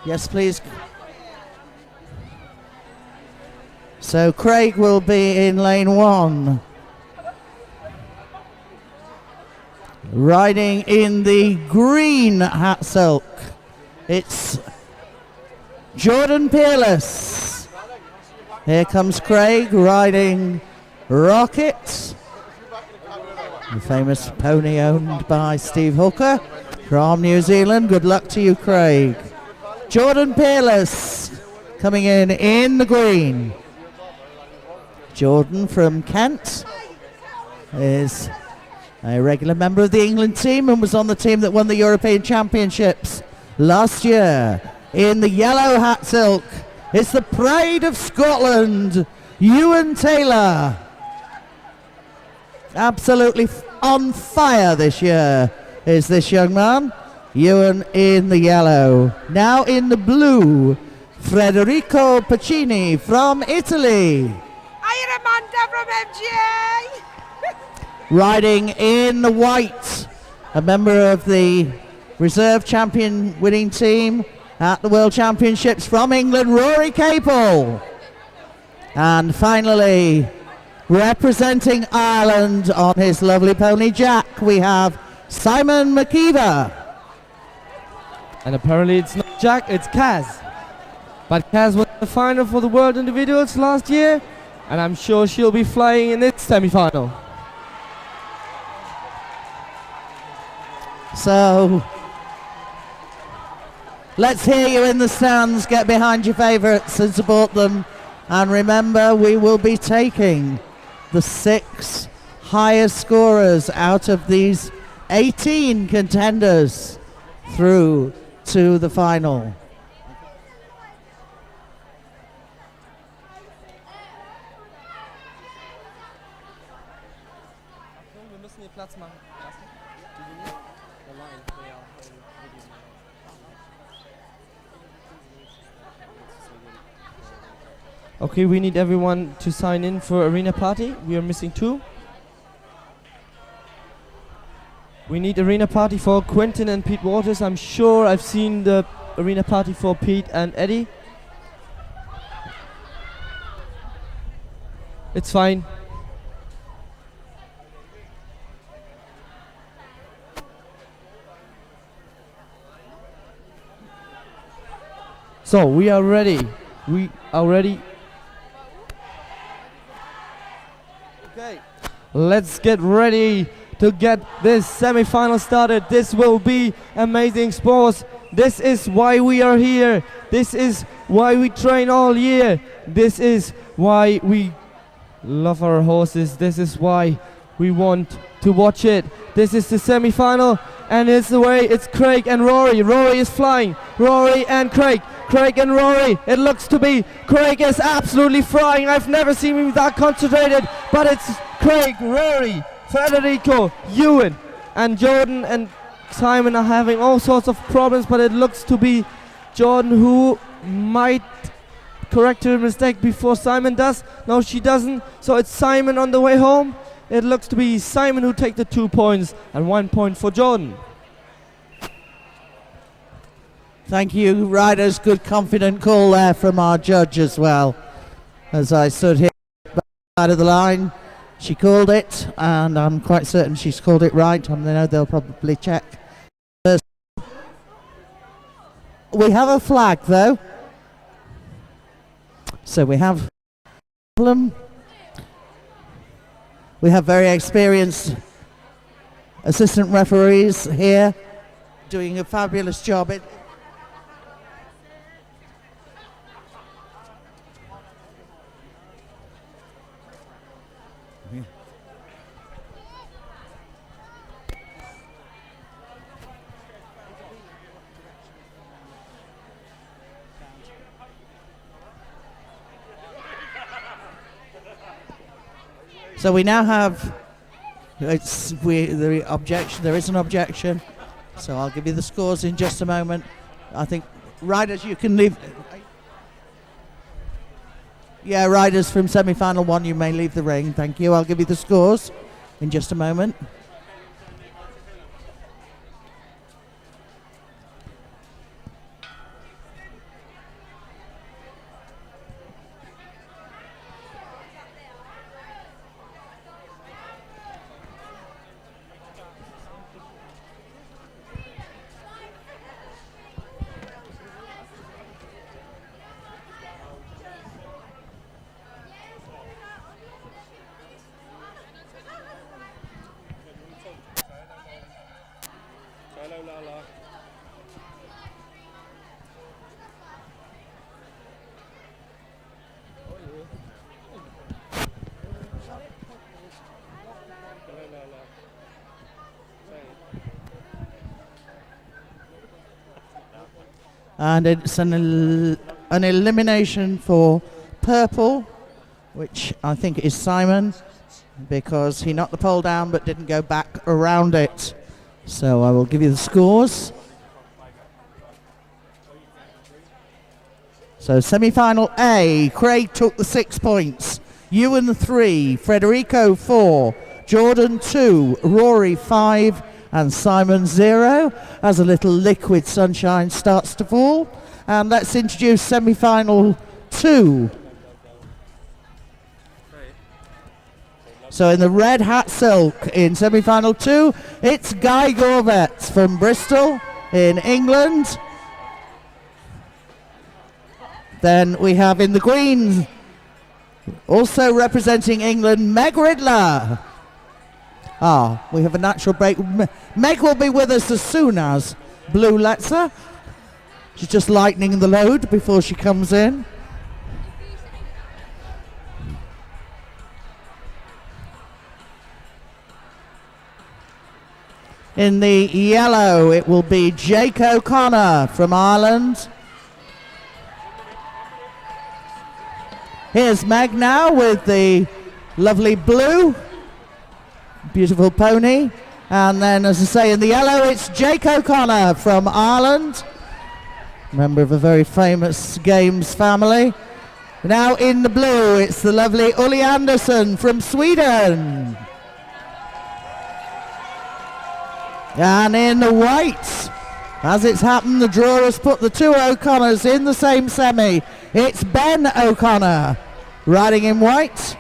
Yes, please. So Craig will be in lane 1. Riding in the green hat silk, it's Jordan Peerless. Here comes Craig riding Rocket, the famous pony owned by Steve Hooker from New Zealand. Good luck to you, Craig. Jordan Peerless coming in the green. Jordan from Kent is a regular member of the England team and was on the team that won the European Championships last year. In the yellow hat silk, it's the pride of Scotland, Ewan Taylor. Absolutely on fire this year is this young man. Ewan in the yellow. Now in the blue, Federico Pacini from Italy. Iramanda from MG. Riding in the white, a member of the reserve champion winning team at the World Championships from England, Rory Capel. And finally, representing Ireland on his lovely pony Jack, we have Simon McKeever. And apparently it's not Jack, it's Kaz. But Kaz was in the final for the World Individuals last year, and I'm sure she'll be flying in its semi-final. So, let's hear you in the stands. Get behind your favourites and support them. And remember, we will be taking the 6 highest scorers out of these 18 contenders through to the final. Okay, we need everyone to sign in for Arena Party. We are missing 2. We need Arena Party for Quentin and Pete Waters. I'm sure I've seen the Arena Party for Pete and Eddie. It's fine. So we are ready. We are ready. Okay, let's get ready to get this semi-final started. This will be amazing sports. This is why we are here. This is why we train all year. This is why we love our horses. This is why we want to watch it. This is the semi-final, and it's the way. It's Craig and Rory. Rory is flying. Rory and Craig. Craig and Rory. It looks to be Craig is absolutely flying. I've never seen him that concentrated, but it's Craig, Rory, Federico, Ewan, and Jordan and Simon are having all sorts of problems, but it looks to be Jordan who might correct her mistake before Simon does. No, she doesn't. So it's Simon on the way home. It looks to be Simon who takes the 2 points and 1 point for Jordan. Thank you, riders. Good confident call there from our judge as well. As I stood here by the side of the line, she called it, and I'm quite certain she's called it right. I know they'll probably check. We have a flag though. So we have a problem. We have very experienced assistant referees here doing a fabulous job. So we now have the objection. There is an objection. So I'll give you the scores in just a moment. I think riders, you can leave. Yeah, riders from semi-final 1, you may leave the ring. Thank you. I'll give you the scores in just a moment. And it's an elimination for purple, which I think is Simon, because he knocked the pole down but didn't go back around it. So I will give you the scores. So semi-final A, Craig took the 6 points, Ewan 3, Federico 4, Jordan 2, Rory 5, and Simon 0, as a little liquid sunshine starts to fall. And let's introduce semi-final 2. So in the red hat silk in semi-final 2, it's Guy Gorvet from Bristol in England. Then we have in the green, also representing England, Meg Ridler. We have a natural break. Meg will be with us as soon as Blue lets her. She's just lightening the load before she comes in. In the yellow, it will be Jake O'Connor from Ireland. Here's Meg now with the lovely blue. Beautiful pony. And then, as I say, in the yellow, it's Jake O'Connor from Ireland. Member of a very famous games family. Now in the blue, it's the lovely Ulli Andersson from Sweden. And in the white, as it's happened, the draw has put the two O'Connors in the same semi. It's Ben O'Connor riding in white.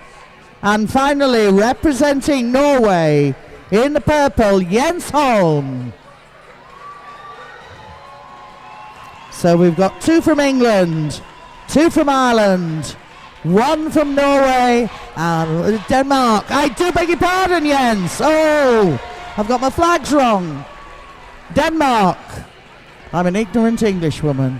And finally, representing Norway in the purple, Jens Holm. So we've got 2 from England, 2 from Ireland, 1 from Norway, and Denmark. I do beg your pardon, Jens. Oh, I've got my flags wrong. Denmark. I'm an ignorant English woman.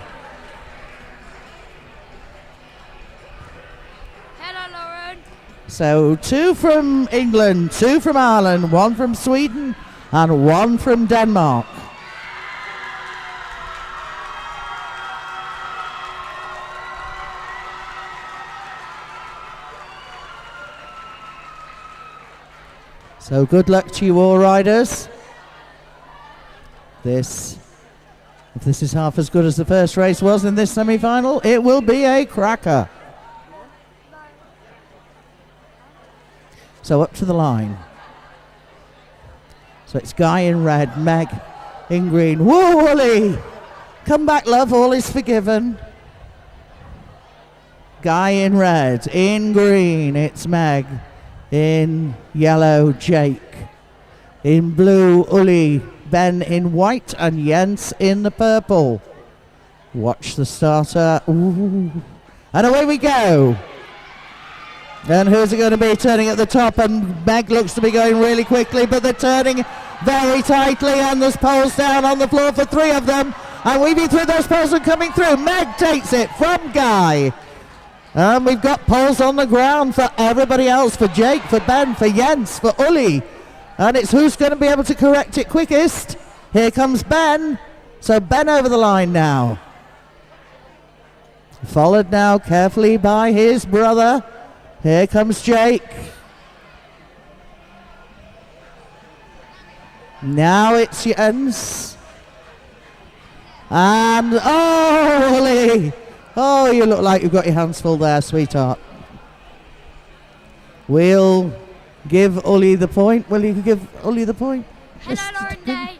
Hello, Lauren. So 2 from England, 2 from Ireland, 1 from Sweden, and 1 from Denmark. So good luck to you all, riders. If this is half as good as the first race was in this semi-final, it will be a cracker. So up to the line. So it's Guy in red, Meg in green. Whoa, Ollie! Come back, love, all is forgiven. Guy in red, in green, it's Meg. In yellow, Jake. In blue, Ulli. Ben in white, and Jens in the purple. Watch the starter. Ooh. And away we go. And who's it going to be turning at the top? And Meg looks to be going really quickly, but they're turning very tightly, and there's poles down on the floor for 3 of them. And weaving through those poles and coming through. Meg takes it from Guy. And we've got poles on the ground for everybody else, for Jake, for Ben, for Jens, for Ulli. And it's who's going to be able to correct it quickest. Here comes Ben. So Ben over the line now. Followed now carefully by his brother. Here comes Jake. Now it's Jens. And Ulli. Oh, you look like you've got your hands full there, sweetheart. We'll give Ulli the point. Will you give Ulli the point? Hello, Lauren Day.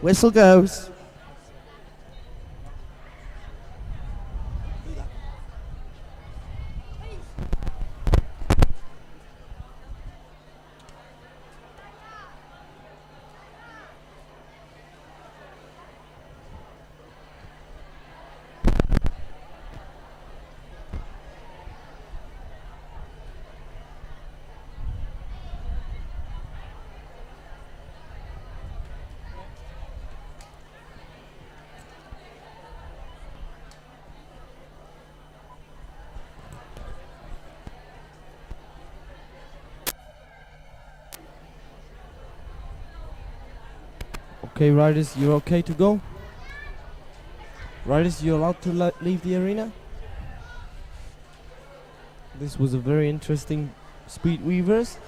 Whistle goes. Okay, riders, you're okay to go? Riders, you're allowed to leave the arena? This was a very interesting speed weavers.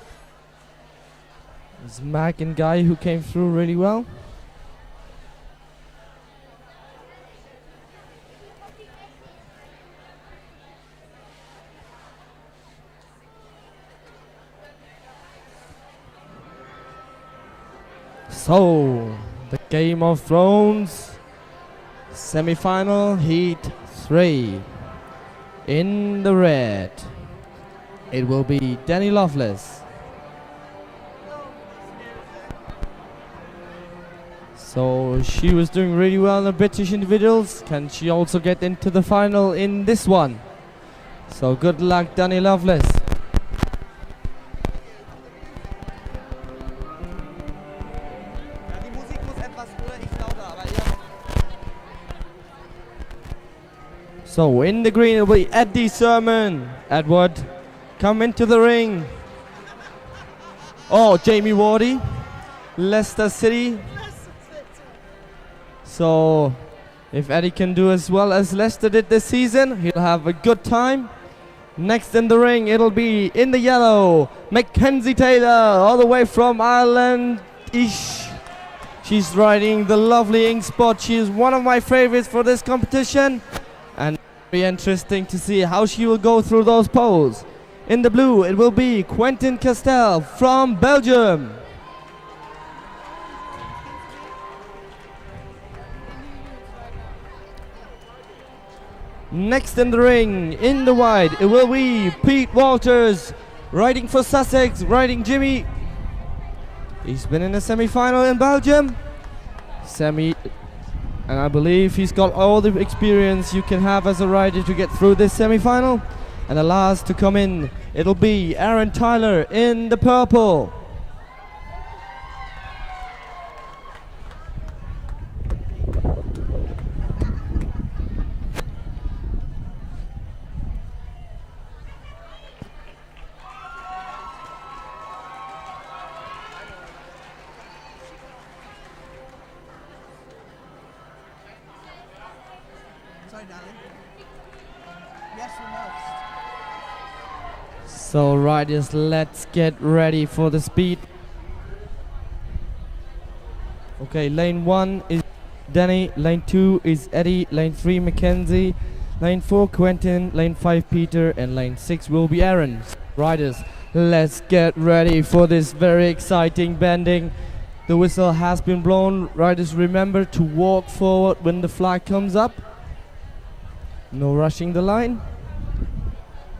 It's Mac and Guy who came through really well. So, the Game of Thrones semi-final heat 3. In the red, it will be Danny Loveless. So she was doing really well in the British individuals. Can she also get into the final in this one? So good luck, Danny Loveless. So in the green it will be Eddie Sermon. Edward, come into the ring. Oh, Jamie Wardy, Leicester City. So if Eddie can do as well as Leicester did this season, he'll have a good time. Next in the ring, it'll be in the yellow, Mackenzie Taylor, all the way from Ireland-ish. She's riding the lovely Ink Spot. She is one of my favorites for this competition. And very interesting to see how she will go through those poles. In the blue, it will be Quentin Castel from Belgium. Next in the ring, in the white, it will be Pete Walters, riding for Sussex, riding Jimmy. He's been in the semi-final in Belgium. And I believe he's got all the experience you can have as a rider to get through this semi-final. And the last to come in, it'll be Aaron Tyler in the purple. So riders, let's get ready for the speed. Okay, lane 1 is Danny, lane 2 is Eddie, lane 3 Mackenzie, lane 4 Quentin, lane 5 Peter, and lane 6 will be Aaron. Riders, let's get ready for this very exciting bending. The whistle has been blown. Riders, remember to walk forward when the flag comes up. No rushing the line.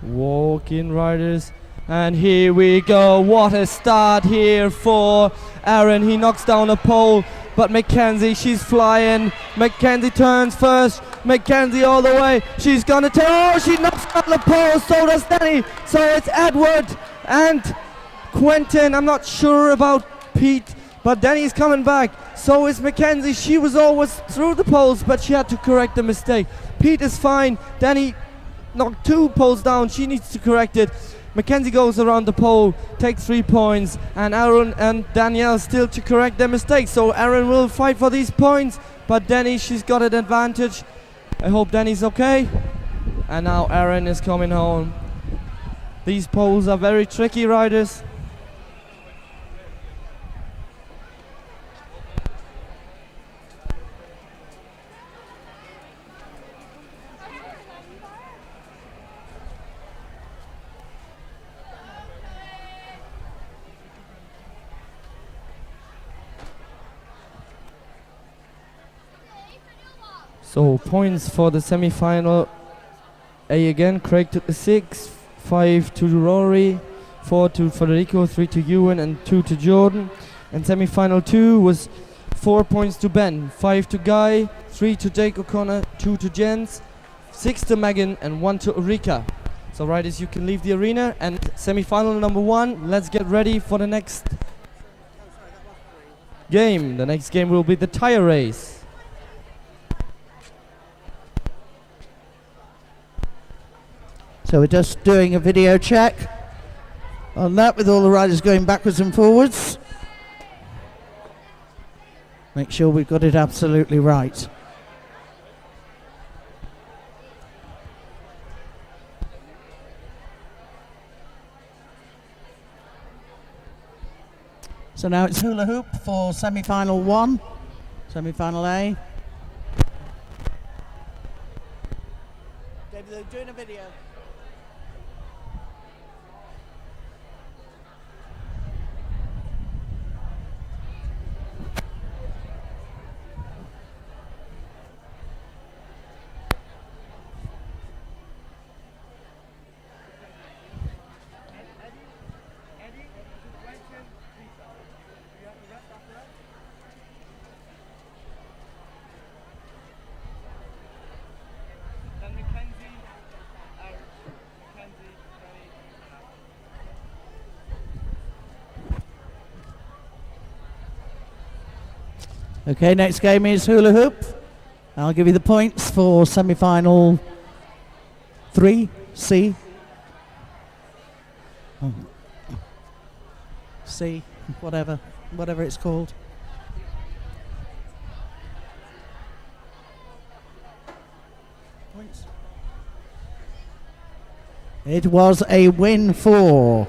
Walk in, riders, and here we go. What a start here for Aaron. He knocks down a pole, but Mackenzie, she's flying. Mackenzie turns first. Mackenzie all the way. She's gonna take. Oh, she knocks down the pole. So does Danny. So it's Edward and Quentin. I'm not sure about Pete, but Danny's coming back. So is Mackenzie. She was always through the poles, but she had to correct the mistake. Pete is fine. Danny knocked 2 poles down. She needs to correct it. Mackenzie goes around the pole, takes 3 points, and Aaron and Danielle still to correct their mistakes. So Aaron will fight for these points, but Danny, she's got an advantage. I hope Danny's okay. And now Aaron is coming home. These poles are very tricky, riders. So points for the semi-final. A again, Craig took the 6, 5 to Rory, 4 to Federico, 3 to Ewan, and 2 to Jordan. And semi-final 2 was 4 points to Ben, 5 to Guy, 3 to Jake O'Connor, 2 to Jens, 6 to Megan, and 1 to Ulrika. So riders, you can leave the arena. And semi-final number 1, let's get ready for the next game. The next game will be the tire race. So we're just doing a video check on that with all the riders going backwards and forwards. Make sure we've got it absolutely right. So now it's hula hoop for semi-final 1, semi-final A. David, they're doing a video. Okay, next game is hula hoop. I'll give you the points for semi-final 3, C. Oh. C, whatever it's called. Points. It was a win for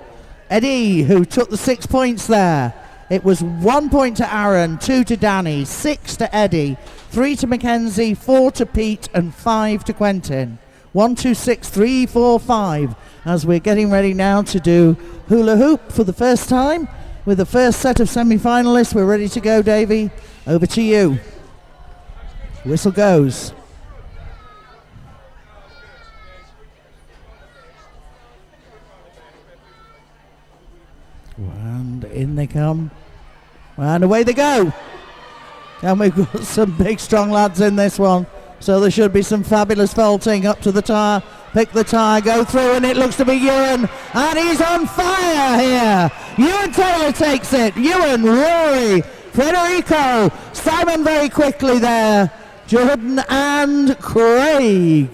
Eddie, who took the 6 points there. It was 1 point to Aaron, 2 to Danny, 6 to Eddie, 3 to Mackenzie, 4 to Pete, and 5 to Quentin. 1, 2, 6, 3, 4, 5. As we're getting ready now to do hula hoop for the first time with the first set of semi-finalists. We're ready to go, Davey. Over to you. Whistle goes. And in they come. And away they go. And we've got some big, strong lads in this one. So there should be some fabulous vaulting up to the tire. Pick the tire, go through, and it looks to be Ewan. And he's on fire here. Ewan Taylor takes it. Ewan, Rory, Federico, Simon very quickly there. Jordan and Craig.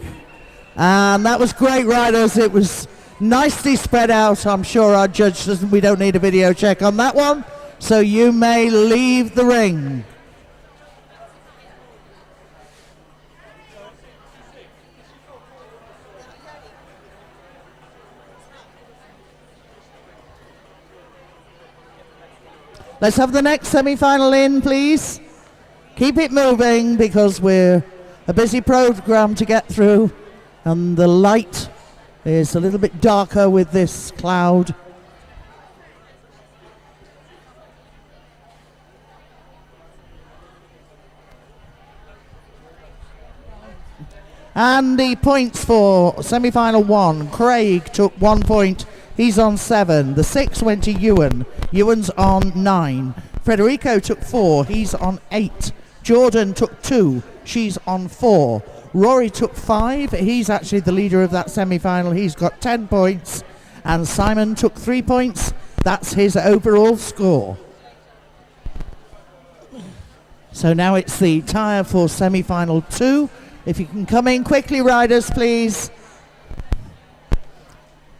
And that was great, riders. It was nicely spread out. I'm sure our judge doesn't. We don't need a video check on that one. So you may leave the ring. Let's have the next semi-final in, please. Keep it moving because we're a busy program to get through, and the light is a little bit darker with this cloud. And the points for semi-final 1. Craig took 1 point. He's on 7. The 6 went to Ewan. Ewan's on 9. Federico took 4. He's on 8. Jordan took 2. She's on 4. Rory took 5. He's actually the leader of that semi-final. He's got 10 points. And Simon took 3 points. That's his overall score. So now it's the tyre for semi-final 2. If you can come in quickly, riders, please.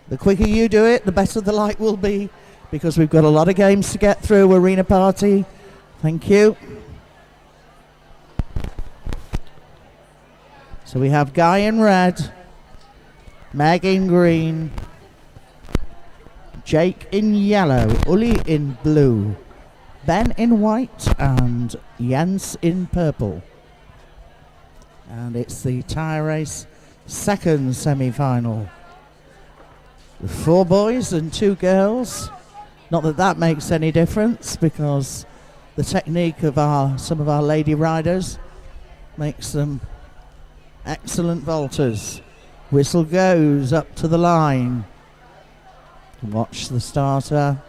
The quicker you do it, the better the light will be, because we've got a lot of games to get through. Arena Party. Thank you. So we have Guy in red, Meg in green, Jake in yellow, Uli in blue, Ben in white, and Jens in purple. And it's the tyre race second semi-final. 4 boys and 2 girls. Not that that makes any difference, because the technique of some of our lady riders makes them excellent vaulters. Whistle goes up to the line. Watch the starter.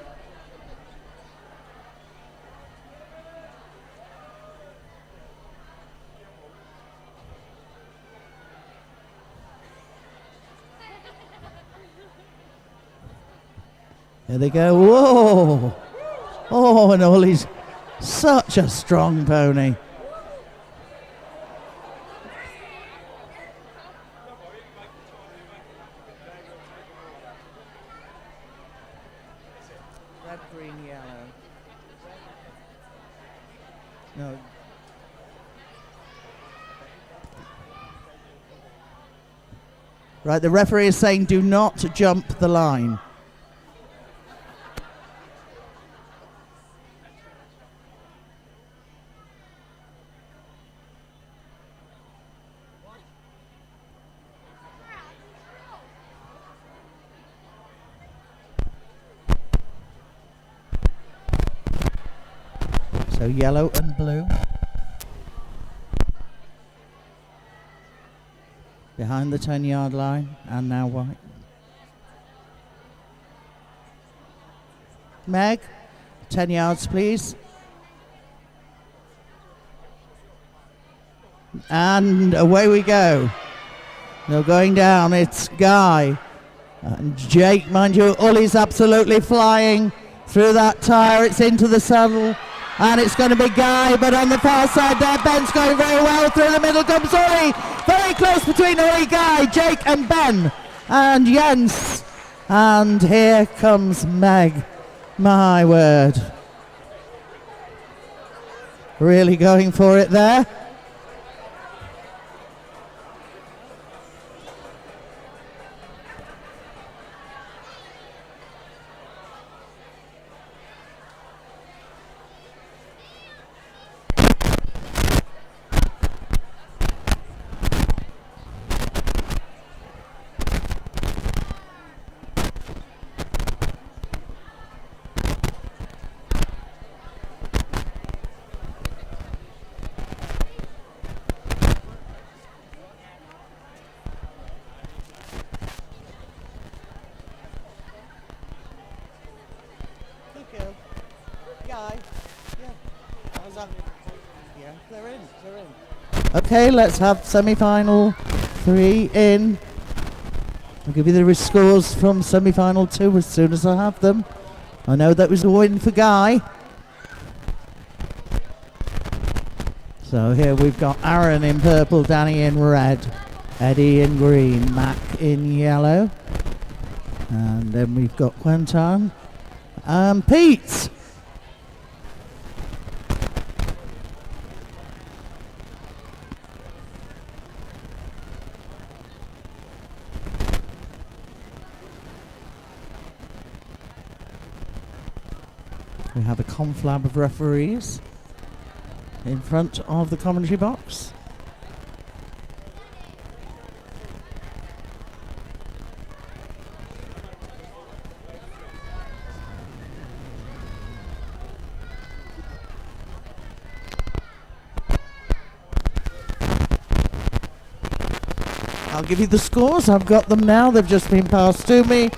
There they go. Whoa! Oh, and Ollie's such a strong pony. Red, green, yellow. No. Right, the referee is saying do not jump the line. So yellow and blue. Behind the 10-yard line, and now white. Meg, 10 yards please. And away we go. They're going down, it's Guy. And Jake, mind you, Uli's absolutely flying through that tyre, it's into the saddle. And it's going to be Guy, but on the far side there, Ben's going very well. Through the middle comes Uli. Very close between Uli, Guy, Jake and Ben. And Jens. And here comes Meg. My word. Really going for it there. Okay, let's have semi-final 3 in. I'll give you the scores from semi-final 2 as soon as I have them. I know that was a win for Guy. So here we've got Aaron in purple, Danny in red, Eddie in green, Mac in yellow. And then we've got Quentin and Pete. We have a conflab of referees in front of the commentary box. I'll give you the scores. I've got them now. They've just been passed to me.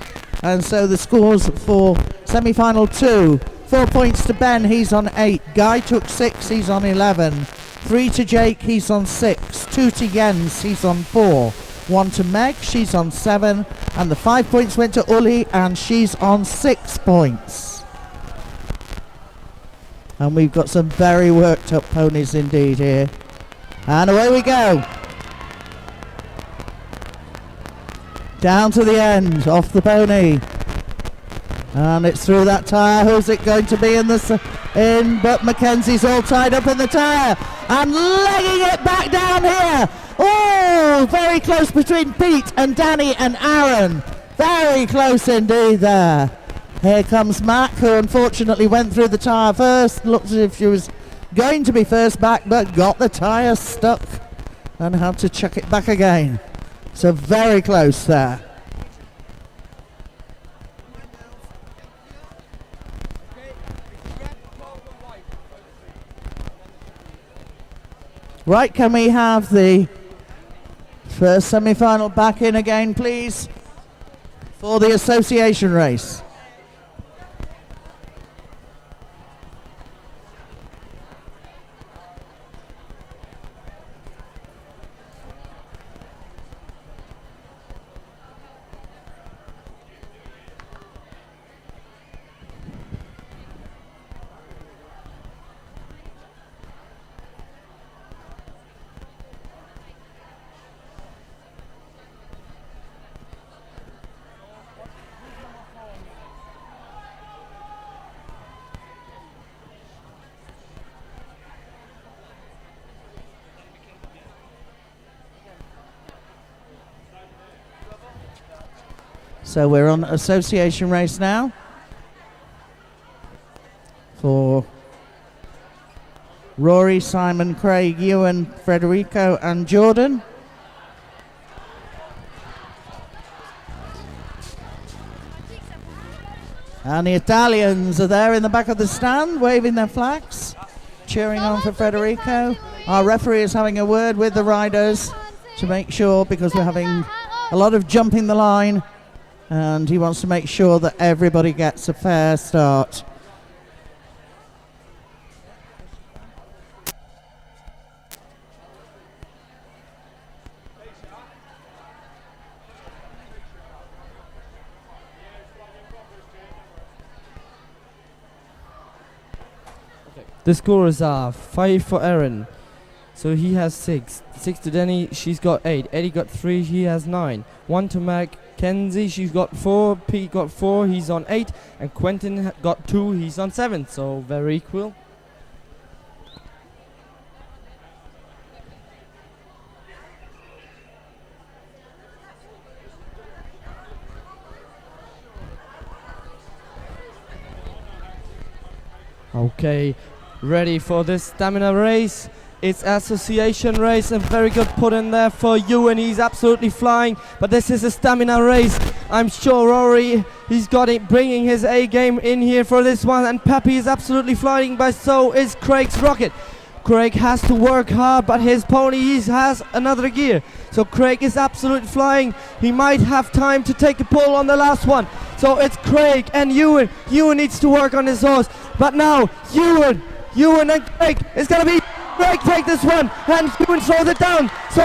And so the scores for semi-final 2. 4 points to Ben, he's on 8. Guy took 6, he's on 11. 3 to Jake, he's on 6. 2 to Jens, he's on 4. 1 to Meg, she's on 7. And the 5 points went to Uli, and she's on 6 points. And we've got some very worked up ponies indeed here. And away we go. Down to the end, off the pony. And it's through that tyre. Who's it going to be but Mackenzie's all tied up in the tyre and legging it back down here. Oh, very close between Pete and Danny and Aaron. Very close indeed there. Here comes Mac, who unfortunately went through the tyre first. Looked as if she was going to be first back, but got the tyre stuck and had to chuck it back again. So very close there. Right, can we have the first semi-final back in again, please, for the association race? So we're on association race now for Rory, Simon, Craig, Ewan, Federico and Jordan. And the Italians are there in the back of the stand waving their flags, cheering on for Federico. Our referee is having a word with the riders to make sure, because we're having a lot of jumping the line, and he wants to make sure that everybody gets a fair start. The scores are 5 for Aaron, so he has 6. 6 to Danny, she's got 8. Eddie got 3, he has 9. 1 to Mackenzie, she's got 4. Pete got 4, he's on 8. And Quentin got 2, he's on 7. So very equal. Okay, ready for this stamina race. It's association race, and very good put in there for you, and he's absolutely flying. But this is a stamina race. I'm sure Rory, he's got it, bringing his A game in here for this one, and Pappy is absolutely flying, but so is Craig's rocket. Craig has to work hard, but his pony has another gear. So Craig is absolutely flying. He might have time to take a pull on the last one. So it's Craig and Ewan. Ewan needs to work on his horse. But now, Ewan and Craig. It's going to be Craig take this one. And Ewan throws it down. So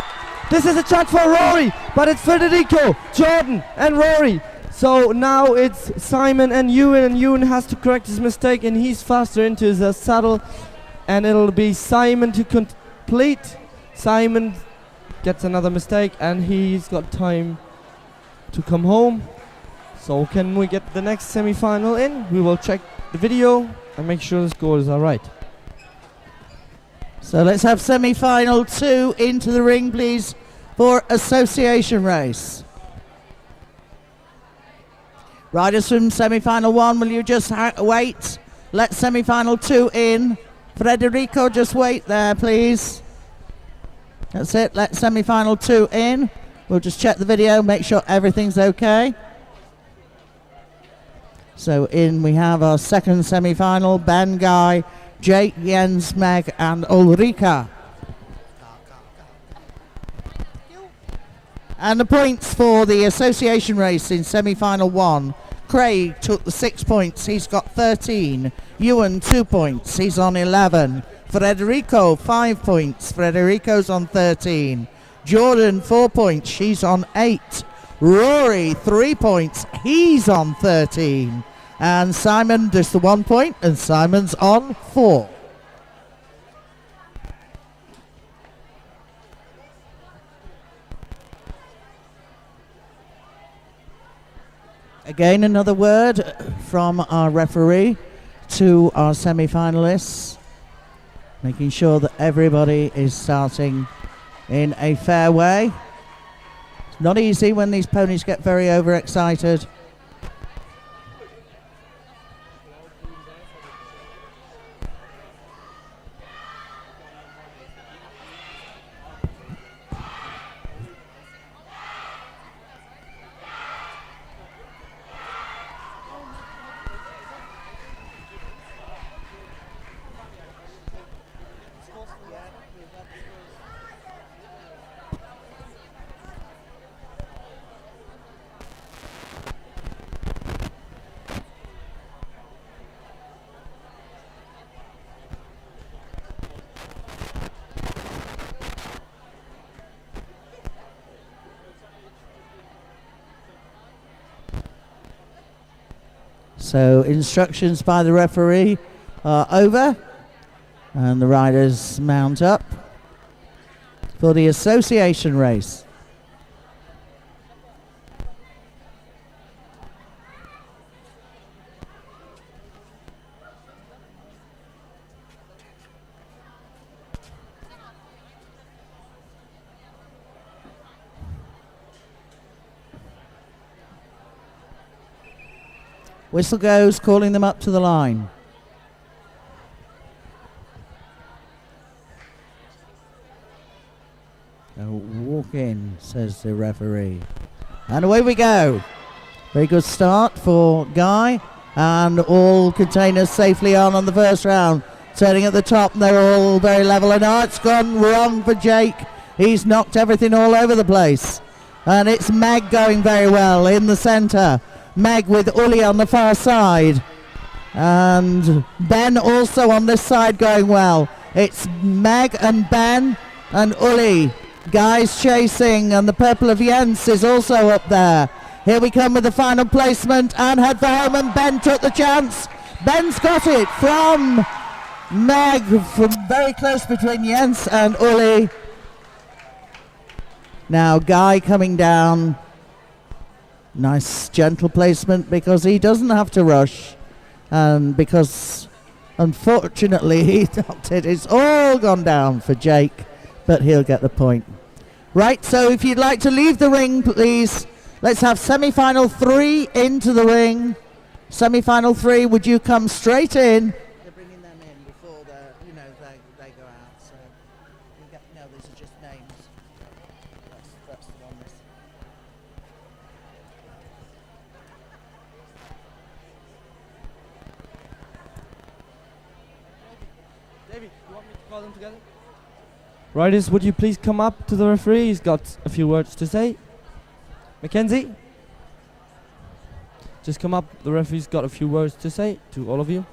this is a chance for Rory. But it's Federico, Jordan and Rory. So now it's Simon and Ewan. And Ewan has to correct his mistake. And he's faster into his saddle. And it'll be Simon to complete. Simon gets another mistake, and he's got time to come home. So can we get the next semi-final in? We will check the video and make sure the scores are right. So let's have semi-final 2 into the ring, please, for association race. Riders from semi-final 1, will you just wait? Let semi-final 2 in. Federico, just wait there, please. That's it, let semi-final 2 in. We'll just check the video, make sure everything's okay. So in we have our second semi-final, Ben, Guy, Jake, Jens, Meg and Ulrika. And the points for the association race in semi-final 1. Craig took the 6 points, he's got 13. Ewan 2 points, he's on 11. Federico 5 points, Federico's on 13. Jordan 4 points, she's on 8. Rory 3 points, he's on 13. And Simon just the 1 point, and Simon's on 4. Again, another word from our referee to our semi-finalists, making sure that everybody is starting in a fair way. It's not easy when these ponies get very overexcited. So instructions by the referee are over, and the riders mount up for the association race. Whistle goes, calling them up to the line. Walk in, says the referee. And away we go. Very good start for Guy. And all containers safely on the first round. Turning at the top, they're all very level. And now it's gone wrong for Jake. He's knocked everything all over the place. And it's Meg going very well in the centre. Meg with Uli on the far side. And Ben also on this side going well. It's Meg and Ben and Uli. Guys chasing, and the purple of Jens is also up there. Here we come with the final placement and head for home, and Ben took the chance. Ben's got it from Meg, from very close between Jens and Uli. Now Guy coming down. Nice gentle placement because he doesn't have to rush, and because unfortunately he knocked it. It's all gone down for Jake, but he'll get the point. Right, so if you'd like to leave the ring, please, let's have semi-final 3 into the ring. Semi-final 3, would you come straight in? They're bringing them in before they go out, so no, these are just names. That's the one. Davey, you want me to call them together? Riders, would you please come up to the referee? He's got a few words to say. Mackenzie? Just come up. The referee's got a few words to say to all of you.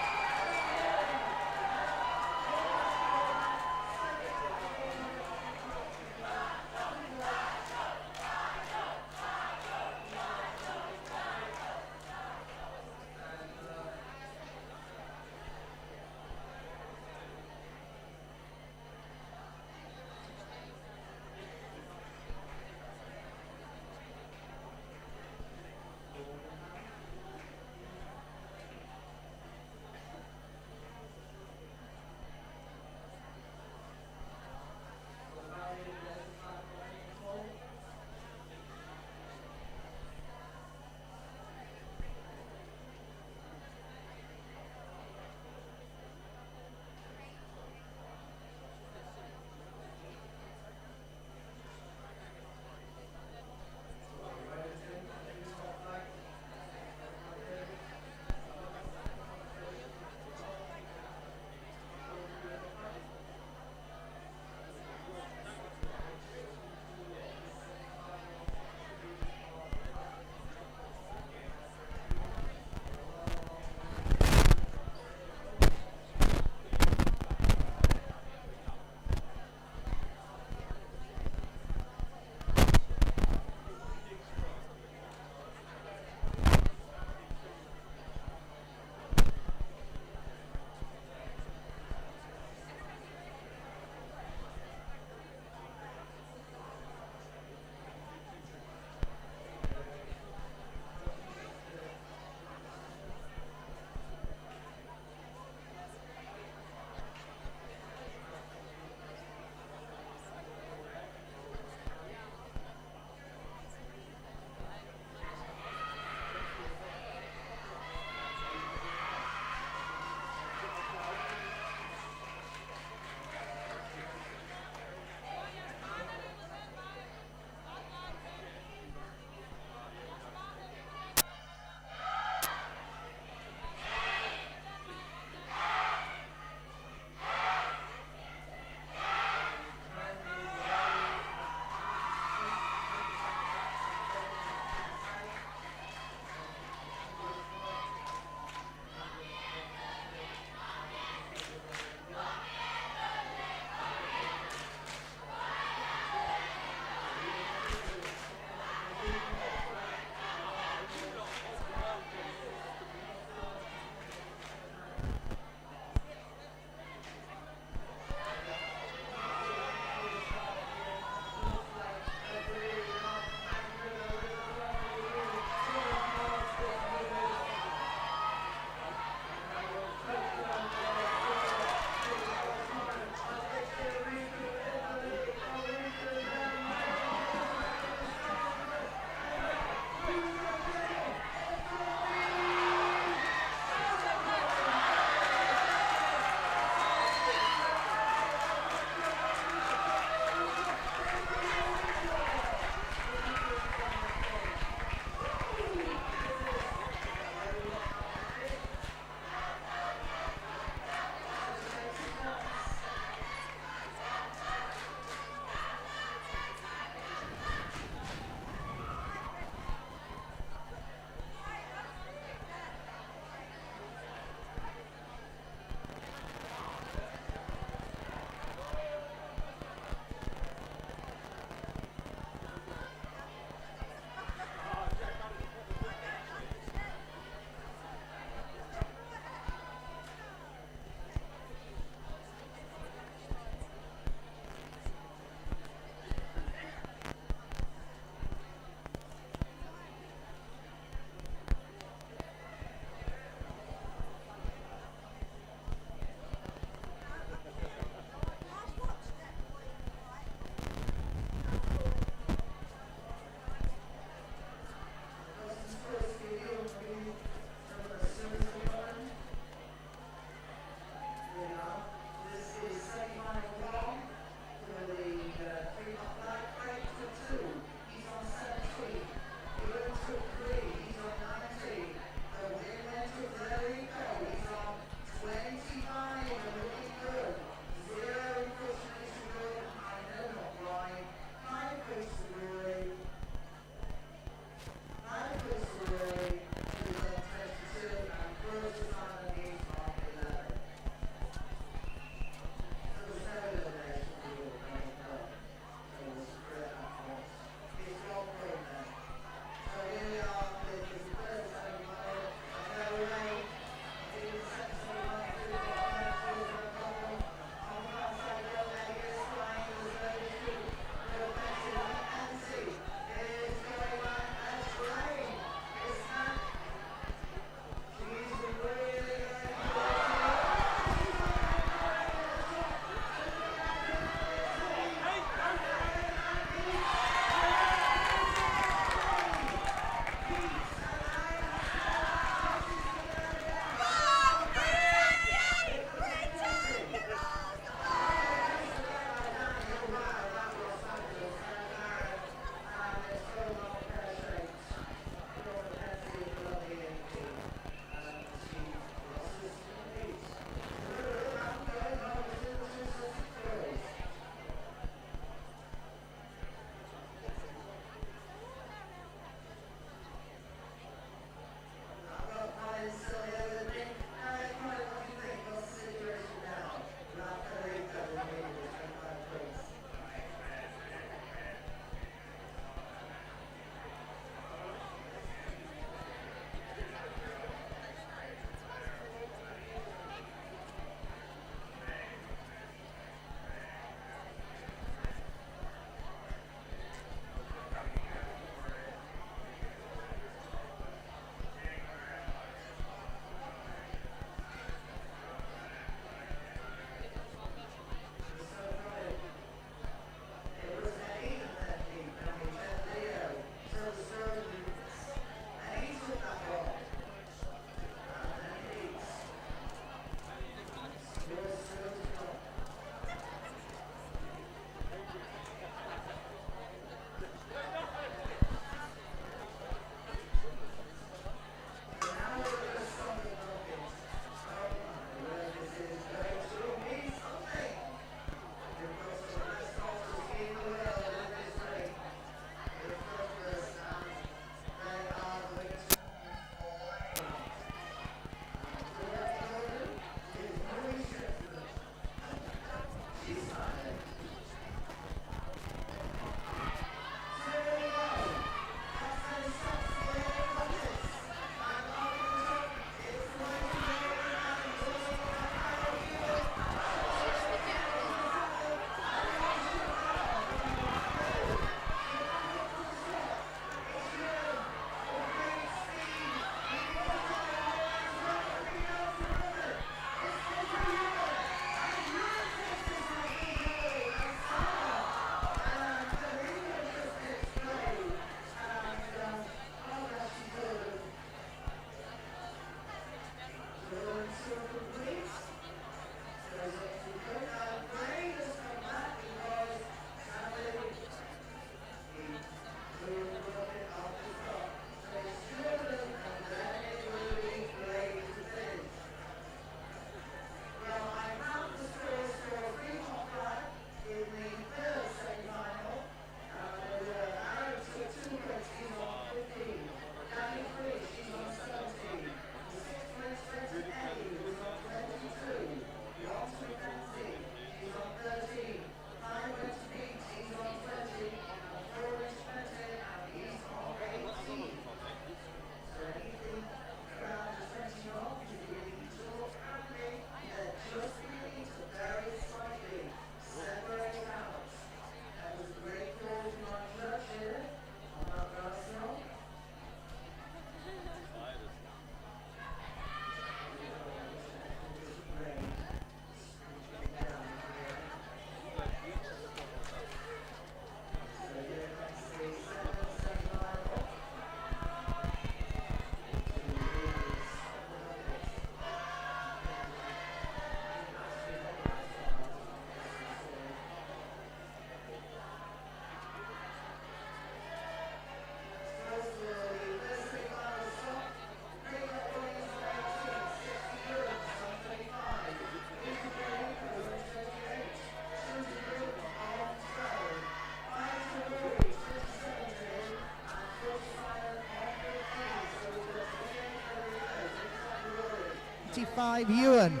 25 yuan.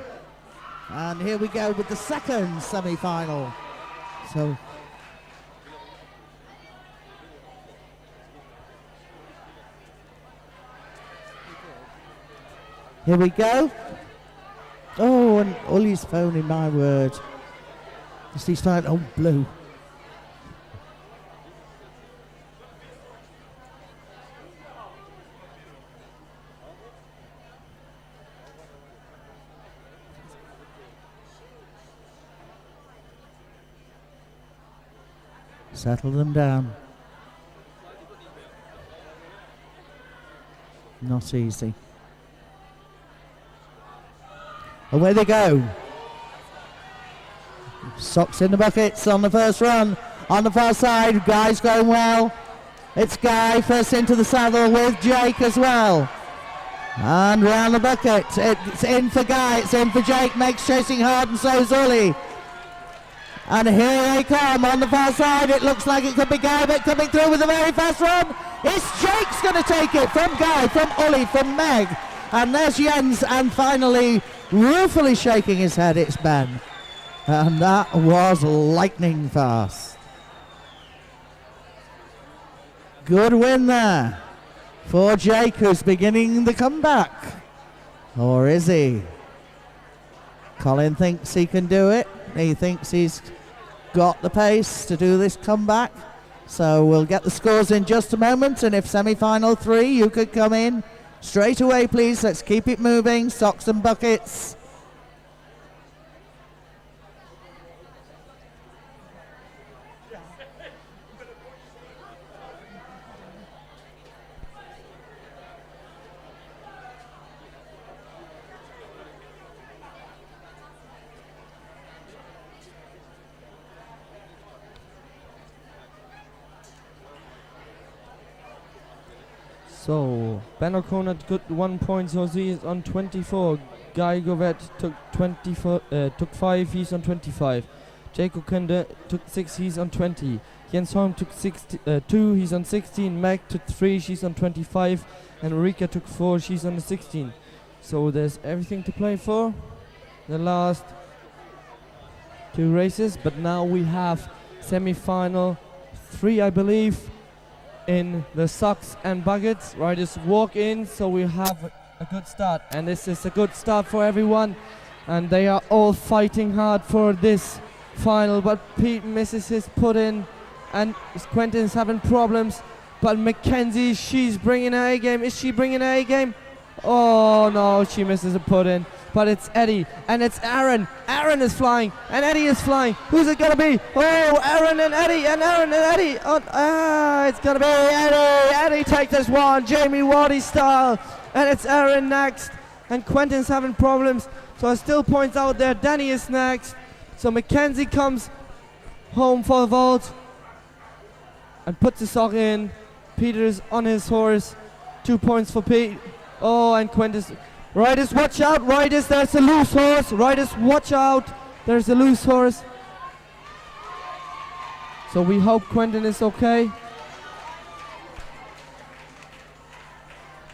And here we go with the second semi-final. So here we go. Oh, and Uli's phoning, my word. He's fine. Oh, blue. Settle them down. Not easy. Away they go. Socks in the buckets on the first run. On the far side, Guy's going well. It's Guy first into the saddle with Jake as well. And round the bucket. It's in for Guy, it's in for Jake. Meg's chasing hard and so's Uli. And here they come on the far side. It looks like it could be Guy, but coming through with a very fast run. It's Jake's going to take it from Guy, from Uli, from Meg. And there's Jens, and finally, ruefully shaking his head, it's Ben. And that was lightning fast. Good win there for Jake, who's beginning the comeback. Or is he? Colin thinks he can do it. He thinks he's got the pace to do this comeback. So we'll get the scores in just a moment, and if semi-final 3, you could come in straight away, please. Let's keep it moving. Socks and buckets. So, Ben O'Connor got 1 point, so he is on 24. Guy Govet took 5, he's on 25. Jake O'Kenda took 6, he's on 20. Jens Holm took 2, he's on 16. Meg took 3, she's on 25. And Rika took 4, she's on 16. So there's everything to play for. The last 2 races, but now we have semi-final 3, I believe, in the socks and buckets. Riders walk in, so we have a good start, and this is a good start for everyone, and they are all fighting hard for this final, but Pete misses his put in, and Quentin's having problems, but Mackenzie, she's bringing her A game. Is she bringing her A game? Oh no, she misses a put in. But it's Eddie, and it's Aaron. Aaron is flying, and Eddie is flying. Who's it gonna be? Oh, Aaron and Eddie, and Aaron and Eddie. Oh, it's gonna be Eddie. Eddie takes this one, Jamie Wardy style. And it's Aaron next. And Quentin's having problems, so I still point out there, Danny is next. So Mackenzie comes home for the vault and puts the sock in. Peter's on his horse. 2 points for Pete. Oh, and Quentin's. Riders, watch out, riders, there's a loose horse. Riders, watch out, there's a loose horse. So we hope Quentin is okay.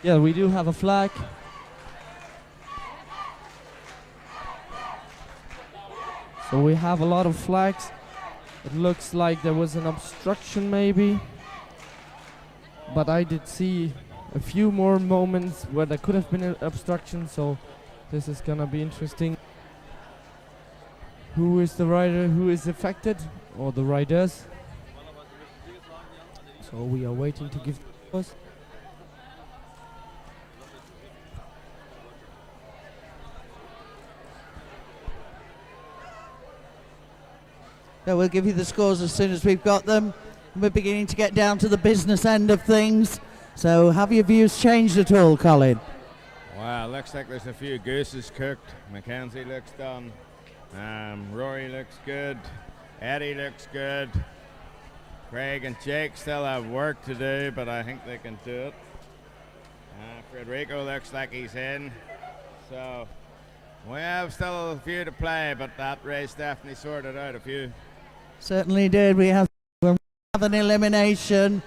Yeah, we do have a flag. So we have a lot of flags. It looks like there was an obstruction maybe. But I did see a few more moments where there could have been an obstruction, so this is gonna be interesting. Who is the rider who is affected, or the riders? So we are waiting to give us. So we'll give you the scores as soon as we've got them. We're beginning to get down to the business end of things. So have your views changed at all, Colin? Well, looks like there's a few gooses cooked. Mackenzie looks done. Rory looks good. Eddie looks good. Craig and Jake still have work to do, but I think they can do it. Federico looks like he's in. So we have still a few to play, but that race definitely sorted out a few. Certainly did. We have an elimination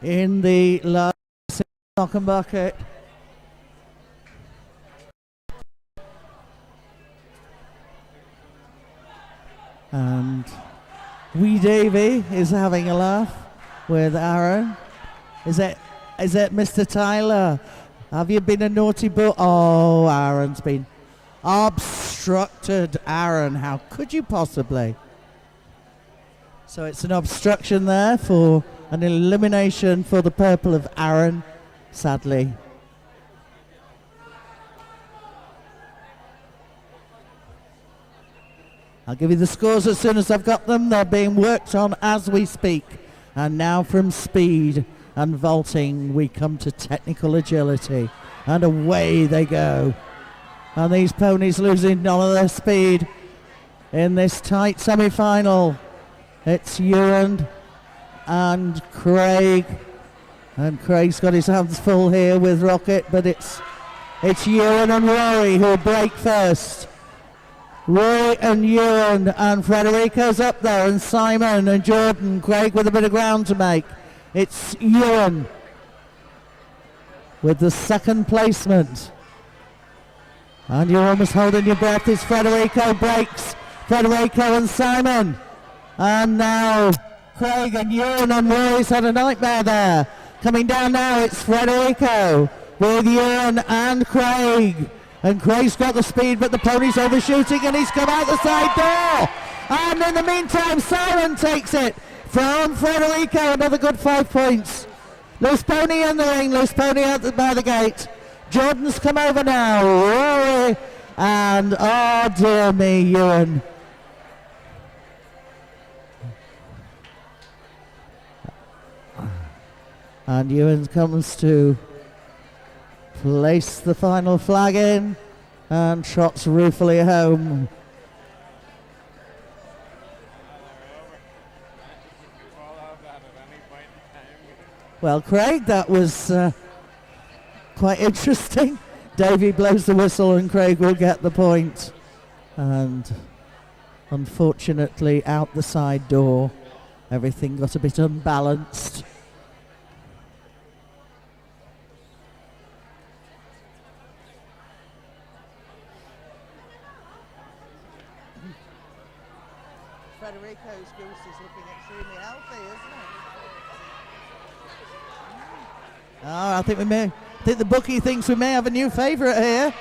in the last sock and bucket. And Wee Davy is having a laugh with Aaron. Is it Mr. Tyler? Have you been a naughty boy? Oh, Aaron's been obstructed. Aaron, how could you possibly? So it's an obstruction there for an elimination for the purple of Aaron, sadly. I'll give you the scores as soon as I've got them. They're being worked on as we speak. And now from speed and vaulting, we come to technical agility. And away they go. And these ponies losing none of their speed in this tight semi-final. It's Ewan and Craig. And Craig's got his hands full here with Rocket, but it's Ewan and Rory who'll break first. Roy and Ewan, and Frederico's up there, and Simon and Jordan. Craig with a bit of ground to make. It's Ewan with the second placement. And you're almost holding your breath as Frederico breaks. Frederico and Simon. And now Craig and Ewan, and Roy's had a nightmare there. Coming down now, it's Frederico with Ewan and Craig. And Craig's got the speed, but the pony's overshooting, and he's come out the side door. And in the meantime, Simon takes it from Frederico. Another good 5 points. Loose pony in the ring, loose pony out by the gate. Jordan's come over now. Rory and, oh dear me, Ewan. And Ewan comes to place the final flag in and trots ruefully home. Well, Craig, that was quite interesting. Davey blows the whistle and Craig will get the point. And unfortunately, out the side door, everything got a bit unbalanced. Frederico's goose is looking extremely healthy, isn't it? Oh, I think the bookie thinks we may have a new favourite here.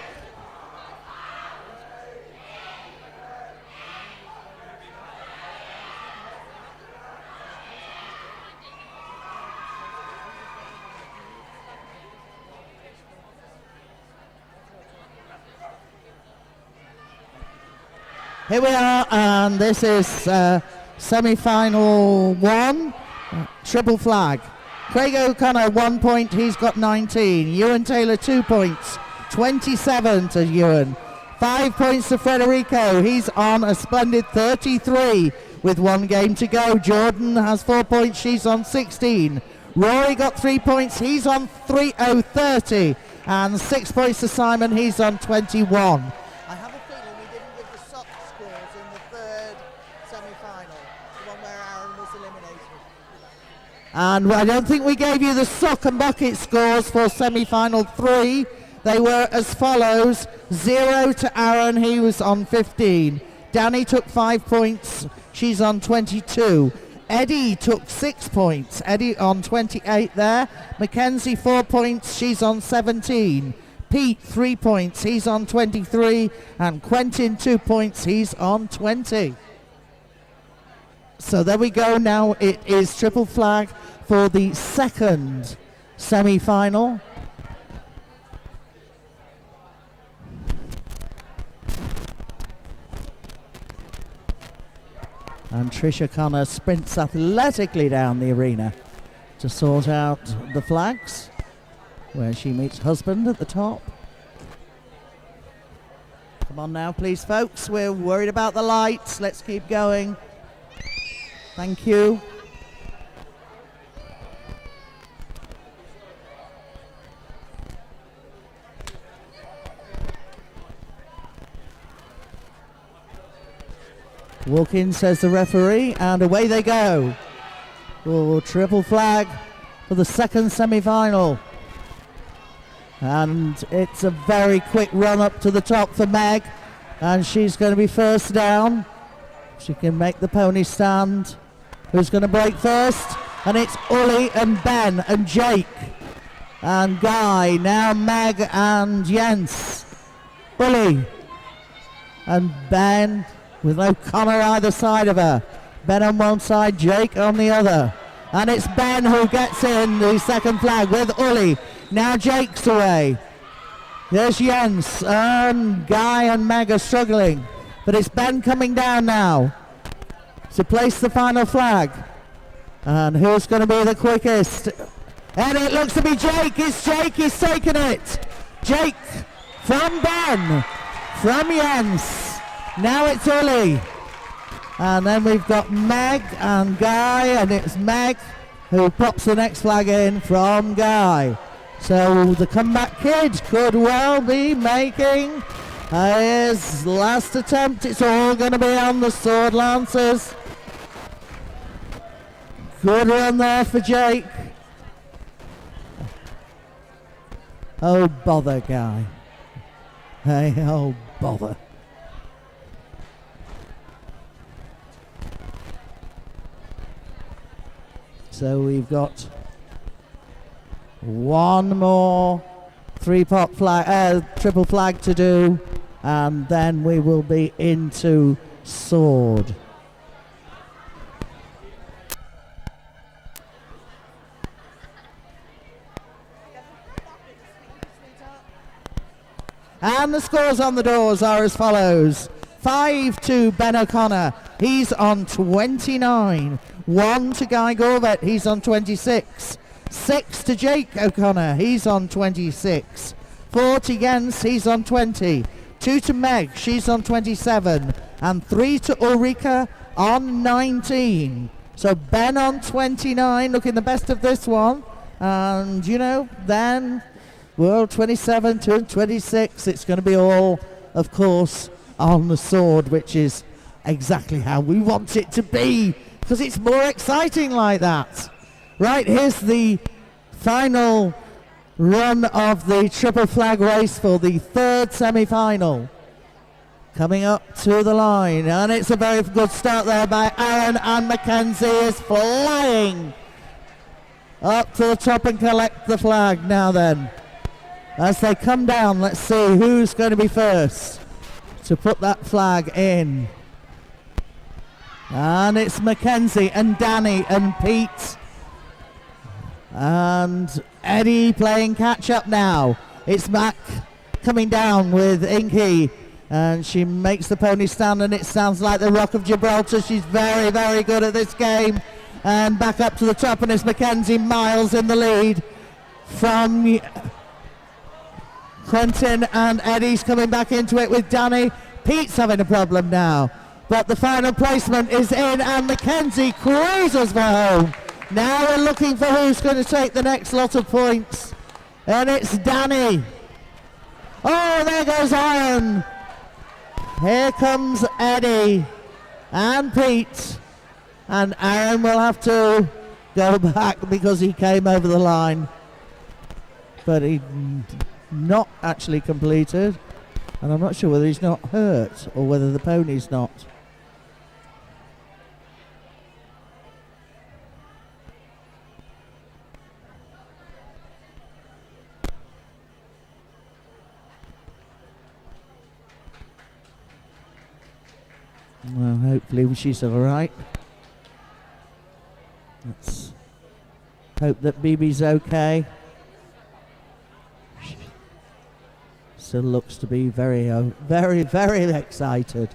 Here we are, and this is semi-final 1, triple flag. Craig O'Connor 1 point, he's got 19. Ewan Taylor 2 points, 27 to Ewan. 5 points to Frederico, he's on a splendid 33 with 1 game to go. Jordan has 4 points, she's on 16. Rory got 3 points, he's on 30. And 6 points to Simon, he's on 21. I have a feeling we didn't give the sock scores in the third semi-final, the one where Aaron was eliminated. And I don't think we gave you the sock and bucket scores for semi-final 3. They were as follows: 0 to Aaron, he was on 15. Danny took 5 points, she's on 22. Eddie took 6 points, Eddie on 28 there. Mackenzie 4 points, she's on 17. Pete 3 points, he's on 23. And Quentin 2 points, he's on 20. So there we go. Now it is triple flag for the second semi-final. And Tricia Connor sprints athletically down the arena to sort out the flags, where she meets husband at the top. Come on now, please, folks. We're worried about the lights. Let's keep going. Thank you. Walk in, says the referee, and away they go. Oh, triple flag for the second semi-final. And it's a very quick run up to the top for Meg, and she's going to be first down. She can make the pony stand. Who's going to break first? And it's Uli and Ben and Jake and Guy. Now Meg and Jens. Uli and Ben with O'Connor either side of her. Ben on one side, Jake on the other. And it's Ben who gets in the second flag with Uli. Now Jake's away. There's Jens and Guy and Meg are struggling. But it's Ben coming down now to place the final flag. And who's going to be the quickest? And it looks to be Jake. It's Jake. He's taken it. Jake from Ben. From Jens. Now it's Uli. And then we've got Meg and Guy. And it's Meg who pops the next flag in from Guy. So the comeback kid could well be making his last attempt. It's all going to be on the Sword Lancers. Good run there for Jake. Oh, bother, Guy. Hey, oh, bother. So we've got one more three-pot flag, triple flag to do, and then we will be into sword. And the scores on the doors are as follows. 5 to Ben O'Connor, he's on 29. 1 to Guy Gorvet, he's on 26. 6 to Jake O'Connor, he's on 26. 4 to Jens, he's on 20. 2 to Meg, she's on 27. And 3 to Ulrika on 19. So Ben on 29, looking the best of this one. And, you know, then, well, 27 to 26, it's going to be all, of course, on the sword, which is exactly how we want it to be, because it's more exciting like that. Right, here's the final run of the triple flag race for the third semi-final. Coming up to the line, and it's a very good start there by Aaron, and Mackenzie is flying up to the top and collect the flag now then. As they come down, let's see who's going to be first to put that flag in. And it's Mackenzie and Danny and Pete and Eddie playing catch up now. It's Mac coming down with Inky, and she makes the pony stand, and it sounds like the Rock of Gibraltar. She's very, very good at this game. And back up to the top, and it's Mackenzie miles in the lead from Quentin, and Eddie's coming back into it with Danny. Pete's having a problem now, but the final placement is in, and Mackenzie cruises for home. Now we're looking for who's going to take the next lot of points, and it's Danny. Oh, there goes Aaron. Here comes Eddie and Pete, and Aaron will have to go back because he came over the line, but he not actually completed, and I'm not sure whether he's not hurt or whether the pony's not. Well, hopefully she's all right. Let's hope that BB's okay. Still looks to be very, very excited.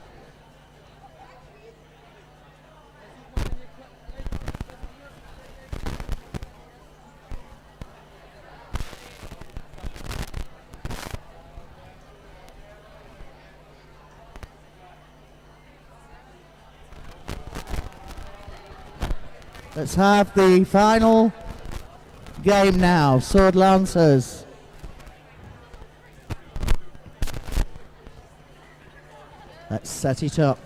Let's have the final game now. Sword Lancers. Let's set it up.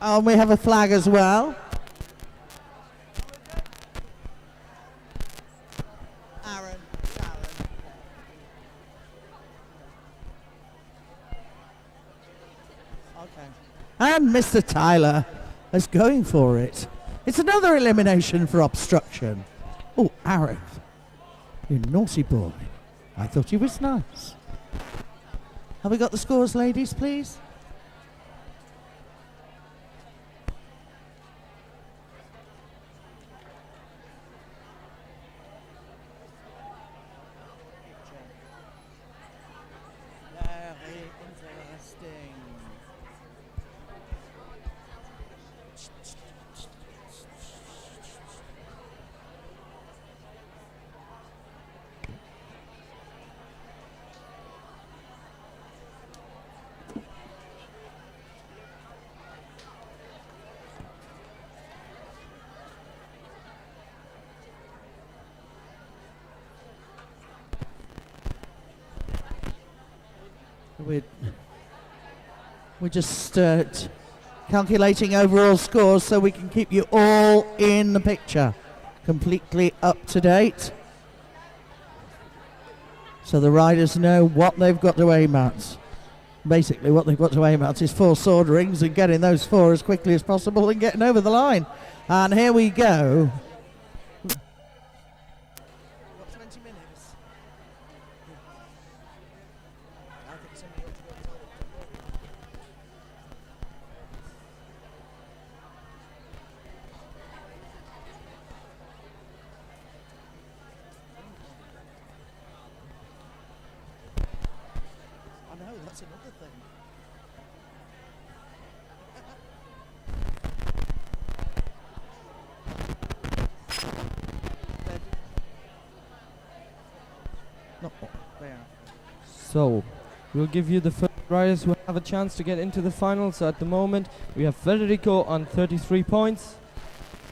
Oh, we have a flag as well. Aaron. Okay. And Mr. Tyler is going for it. It's another elimination for obstruction. Oh, Aaron, you naughty boy. I thought you was nice. Have we got the scores, ladies, please? Very interesting. We're just calculating overall scores so we can keep you all in the picture, completely up to date, so the riders know what they've got to aim at. Basically what they've got to aim at is 4 sword rings and getting those 4 as quickly as possible and getting over the line. And here we go. That's another thing. No, there. So, we'll give you the first riders who have a chance to get into the final. So at the moment, we have Federico on 33 points.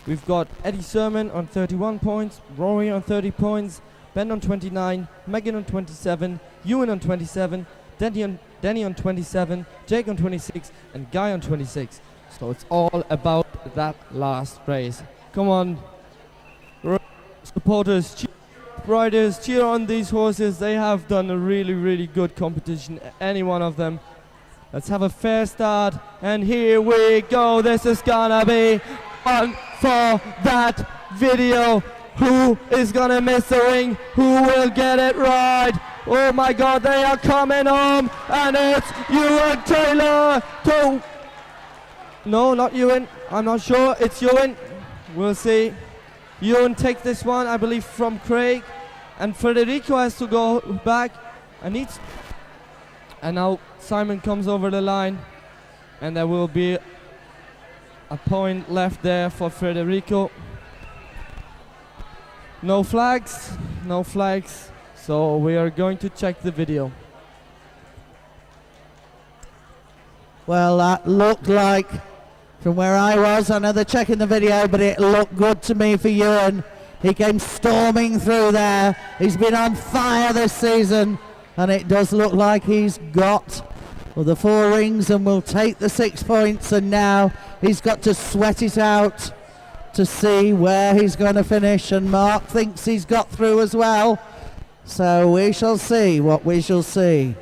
We've got Eddie Sermon on 31 points, Rory on 30 points, Ben on 29, Megan on 27, Ewan on 27, Danny on 27, Jake on 26, and Guy on 26. So it's all about that last race. Come on, supporters, riders, cheer on these horses. They have done a really, really good competition, any one of them. Let's have a fair start, and here we go. This is gonna be fun for that video. Who is gonna miss the ring? Who will get it right? Oh my God, they are coming home, and it's Ewan Taylor. No, not Ewan. I'm not sure. It's Ewan. We'll see. Ewan takes this one, I believe, from Craig, and Federico has to go back. And now Simon comes over the line, and there will be a point left there for Federico. No flags, no flags. So we are going to check the video. Well, that looked like, from where I was, I know they're checking the video, but it looked good to me for Ewan. He came storming through there. He's been on fire this season, and it does look like he's got the 4 rings and will take the 6 points, and now he's got to sweat it out to see where he's going to finish, and Mark thinks he's got through as well. So we shall see what we shall see.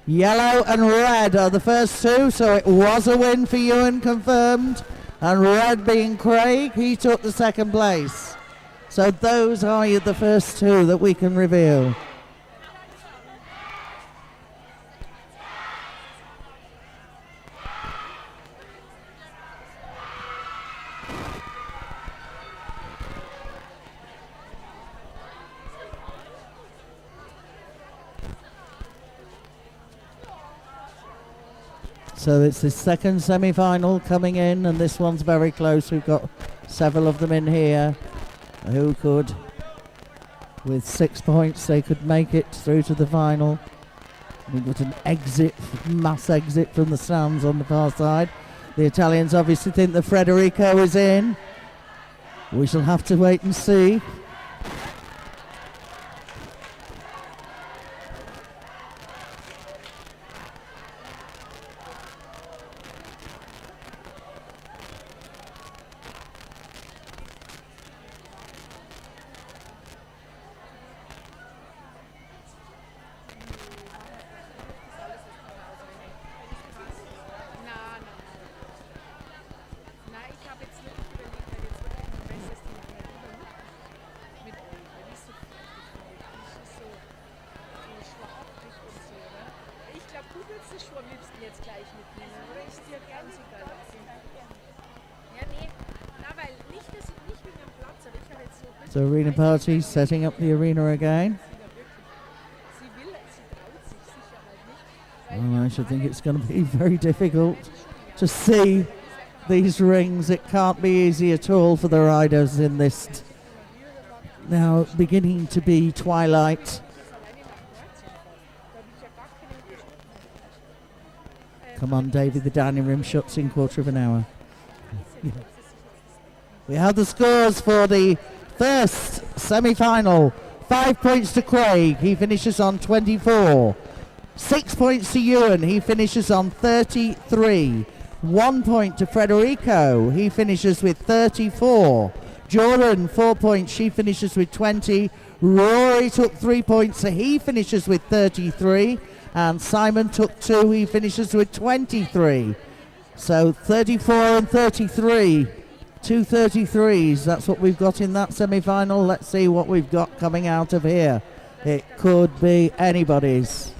Yellow and red are the first 2, so it was a win for Ewan, confirmed. And red being Craig, he took the 2nd place. So those are the first 2 that we can reveal. So it's the 2nd semi-final coming in, and this one's very close. We've got several of them in here who could, with 6 points, they could make it through to the final. We've got an exit, mass exit from the stands on the far side. The Italians obviously think that Federico is in. We shall have to wait and see. So arena party setting up the arena again. Well, I should think it's going to be very difficult to see these rings. It can't be easy at all for the riders in this now beginning to be twilight. Come on, David, the dining room shuts in quarter of an hour. We have the scores for the first semi-final. 5 points to Craig, he finishes on 24. 6 points to Ewan, he finishes on 33. 1 point to Federico, he finishes with 34. Jordan, 4 points, she finishes with 20. Rory took 3 points, so he finishes with 33. And Simon took 2, he finishes with 23. So 34 and 33. 2 33s, that's what we've got in that semi-final. Let's see what we've got coming out of here. It could be anybody's.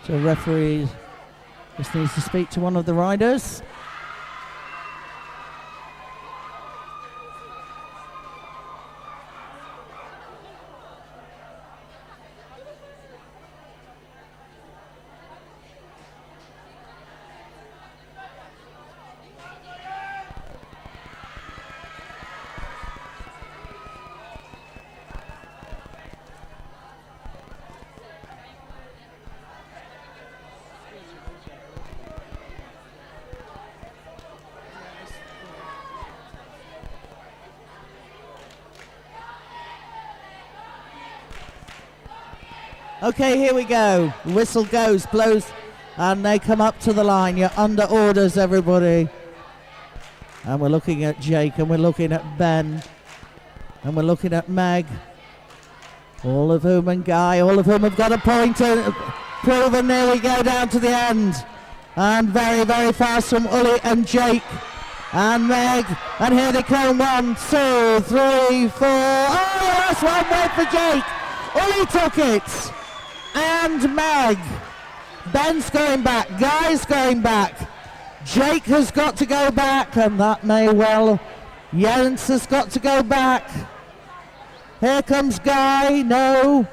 So referee just needs to speak to one of the riders. Okay, here we go. Whistle goes, blows, and they come up to the line. You're under orders, everybody. And we're looking at Jake, and we're looking at Ben, and we're looking at Meg. All of whom, and Guy, all of whom have got a point proven. There we go, down to the end. And very, very fast from Uli and Jake and Meg. And here they come, 1, 2, 3, 4. Oh, yes, one way for Jake. Uli took it. And Meg. Ben's going back. Guy's going back. Jake has got to go back, and that may well. Jens has got to go back. Here comes Guy. No.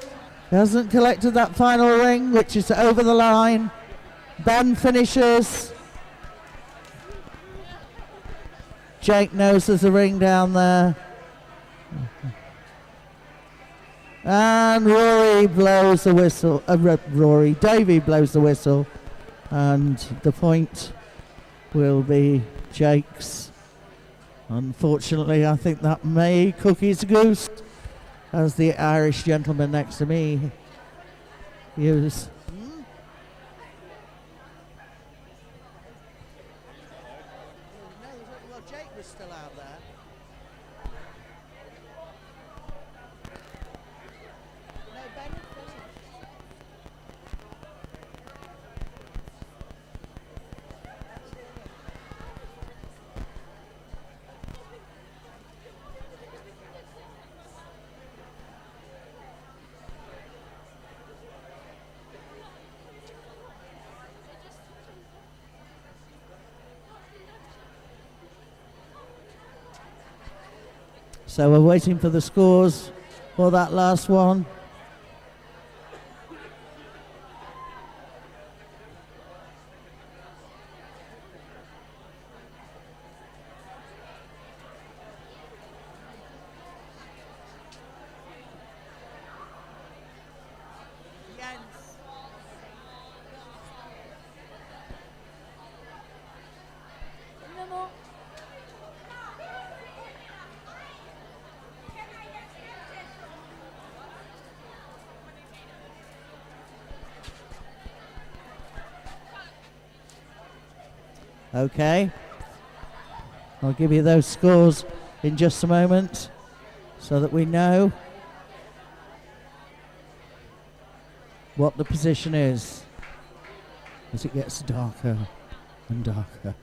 Hasn't collected that final ring, which is over the line. Ben finishes. Jake knows there's a ring down there. And Rory blows the whistle. Davey blows the whistle. And the point will be Jake's. Unfortunately, I think that may cook his goose, as the Irish gentleman next to me used. Well, Jake was still out there. So we're waiting for the scores for that last one. Okay, I'll give you those scores in just a moment. So so that we know what the position is as it gets darker and darker.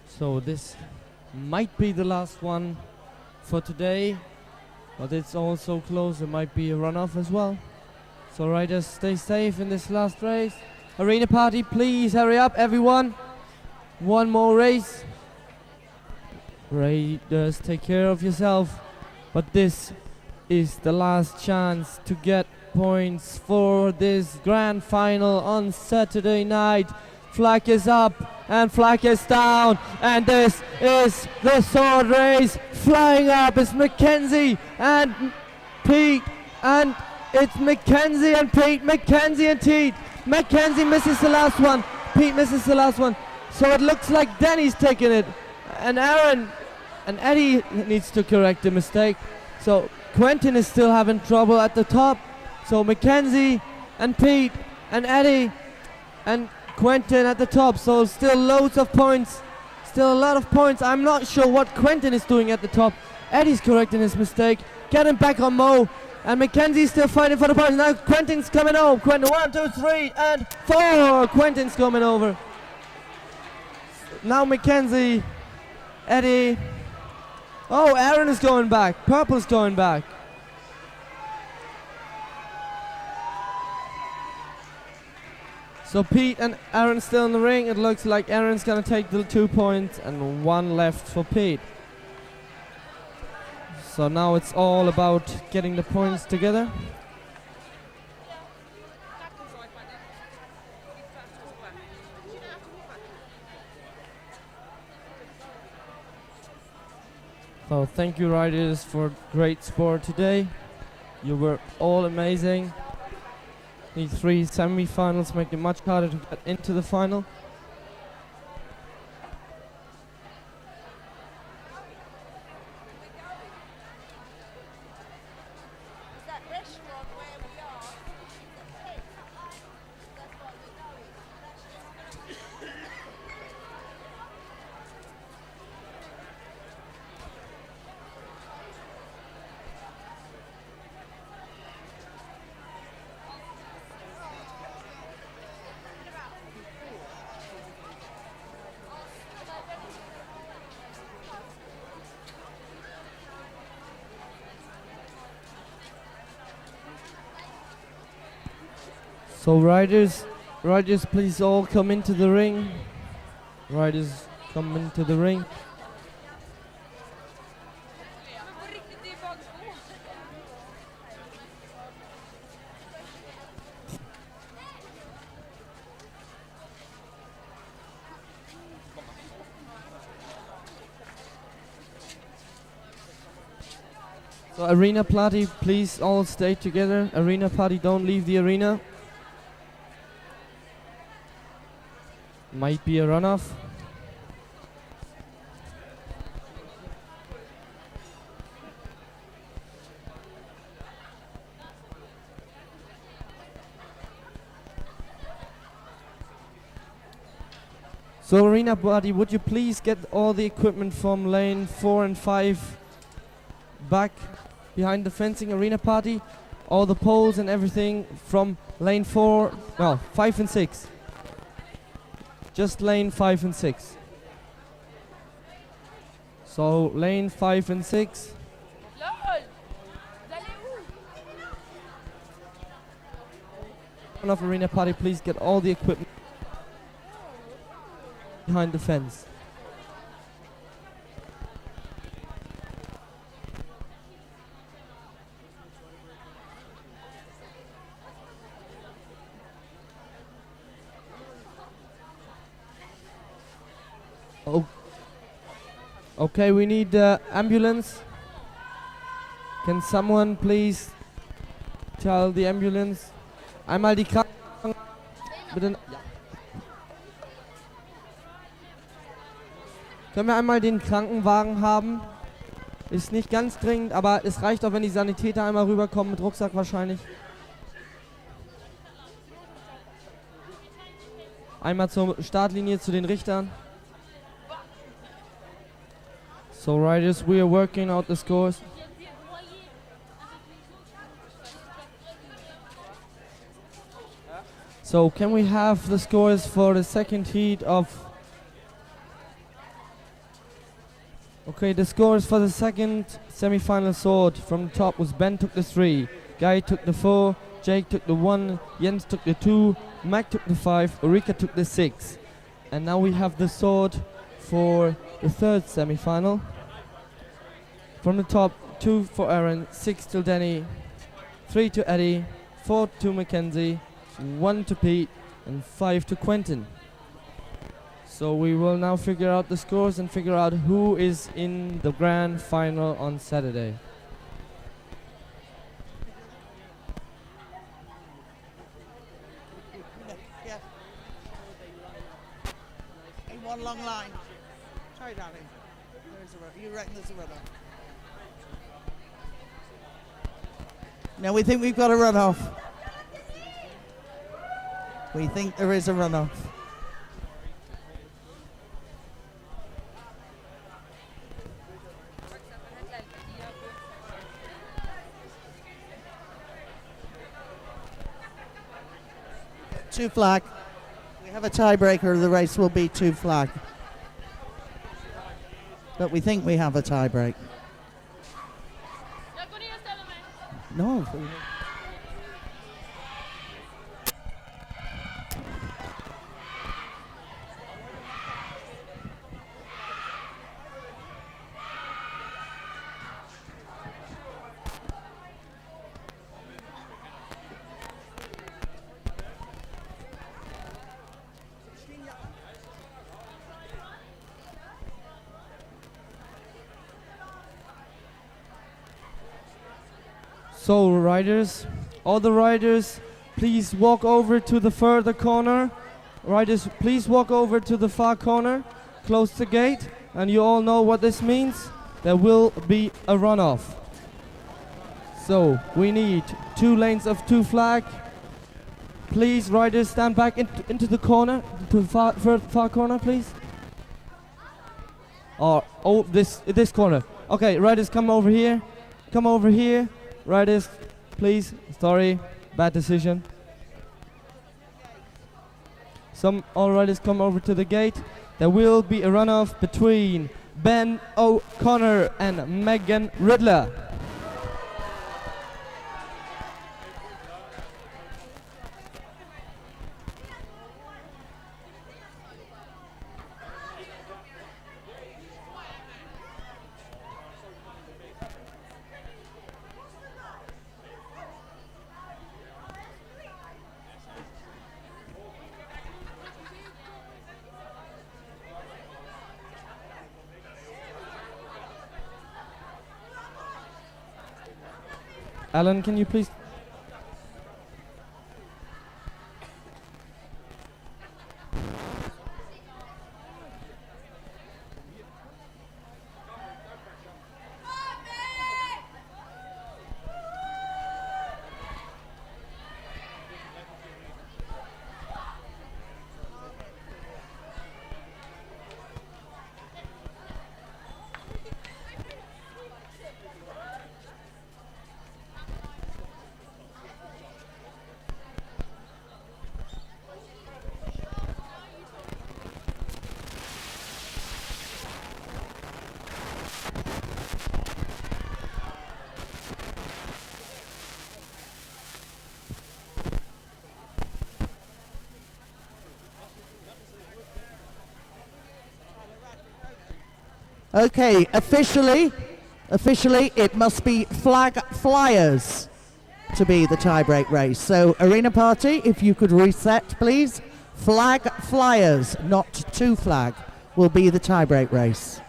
So this might be the last one for today, but it's also close. It might be a runoff as well. So riders, stay safe in this last race. Arena party, please hurry up, everyone. One more race. Riders, take care of yourself. But this is the last chance to get points for this grand final on Saturday night. Flag is up and flag is down, and this is the sword race. Flying up is Mackenzie and Pete, and it's Mackenzie and Pete, Mackenzie and Pete. Mackenzie misses the last one, Pete misses the last one. So it looks like Danny's taking it, and Aaron and Eddie needs to correct the mistake. So Quentin is still having trouble at the top. So Mackenzie and Pete and Eddie and Quentin at the top, so still loads of points, still a lot of points. I'm not sure what Quentin is doing at the top. Eddie's correcting his mistake, getting back on Mo, and Mackenzie's still fighting for the points. Now Quentin's coming home. Quentin, 1, 2, 3, and 4. Quentin's coming over. Now Mackenzie, Eddie. Oh, Aaron is going back. Purple's going back. So Pete and Aaron still in the ring. It looks like Aaron's gonna take the 2 points and 1 left for Pete. So now it's all about getting the points together. So thank you riders for great sport today. You were all amazing. These 3 semi-finals make it much harder to get into the final. So riders, please all come into the ring. Riders, come into the ring. So arena party, please all stay together. Arena party, don't leave the arena. Might be a runoff. So arena party, would you please get all the equipment from lane 4 and 5 back behind the fencing? Arena party, all the poles and everything from lane 4, well, 5 and 6. Just lane 5 and 6. So lane 5 and 6. Enough arena party, please get all the equipment behind the fence. Oh. Okay, we need ambulance. Can someone please tell the ambulance? Einmal die Kranken. Bitte. Können wir einmal den Krankenwagen haben? Ist nicht ganz dringend, aber es reicht auch, wenn die Sanitäter einmal rüberkommen mit Rucksack wahrscheinlich. Einmal zur Startlinie zu den Richtern. So riders, we are working out the scores. So can we have the scores for the second heat of... Okay, the scores for the second semi-final sword. From the top was Ben took the 3, Guy took the 4, Jake took the 1, Jens took the 2, Mac took the 5, Ulrika took the 6. And now we have the sword for the third semi-final. From the top, 2 for Aaron, 6 to Danny, 3 to Eddie, 4 to Mackenzie, 1 to Pete, and 5 to Quentin. So we will now figure out the scores and figure out who is in the grand final on Saturday. Yeah. In one long line. Sorry, darling. You reckon there's a runner? No, we think we've got a runoff. We think there is a runoff. Two flag. We have a tiebreaker. The race will be 2 flag. But we think we have a tiebreak. No. So riders, all the riders, please walk over to the further corner. Riders, please walk over to the far corner, close the gate, and you all know what this means. There will be a runoff. So we need 2 lanes of 2 flag. Please, riders, stand back into the corner, to the far corner, please. Oh, this corner. Okay, riders, come over here. Come over here. Riders, please. Sorry, bad decision. All riders come over to the gate. There will be a runoff between Ben O'Connor and Megan Riddler. Alan, can you please... Okay, officially, it must be flag flyers to be the tie-break race. So, Arena Party, if you could reset, please. Flag flyers, not 2 flag, will be the tie-break race.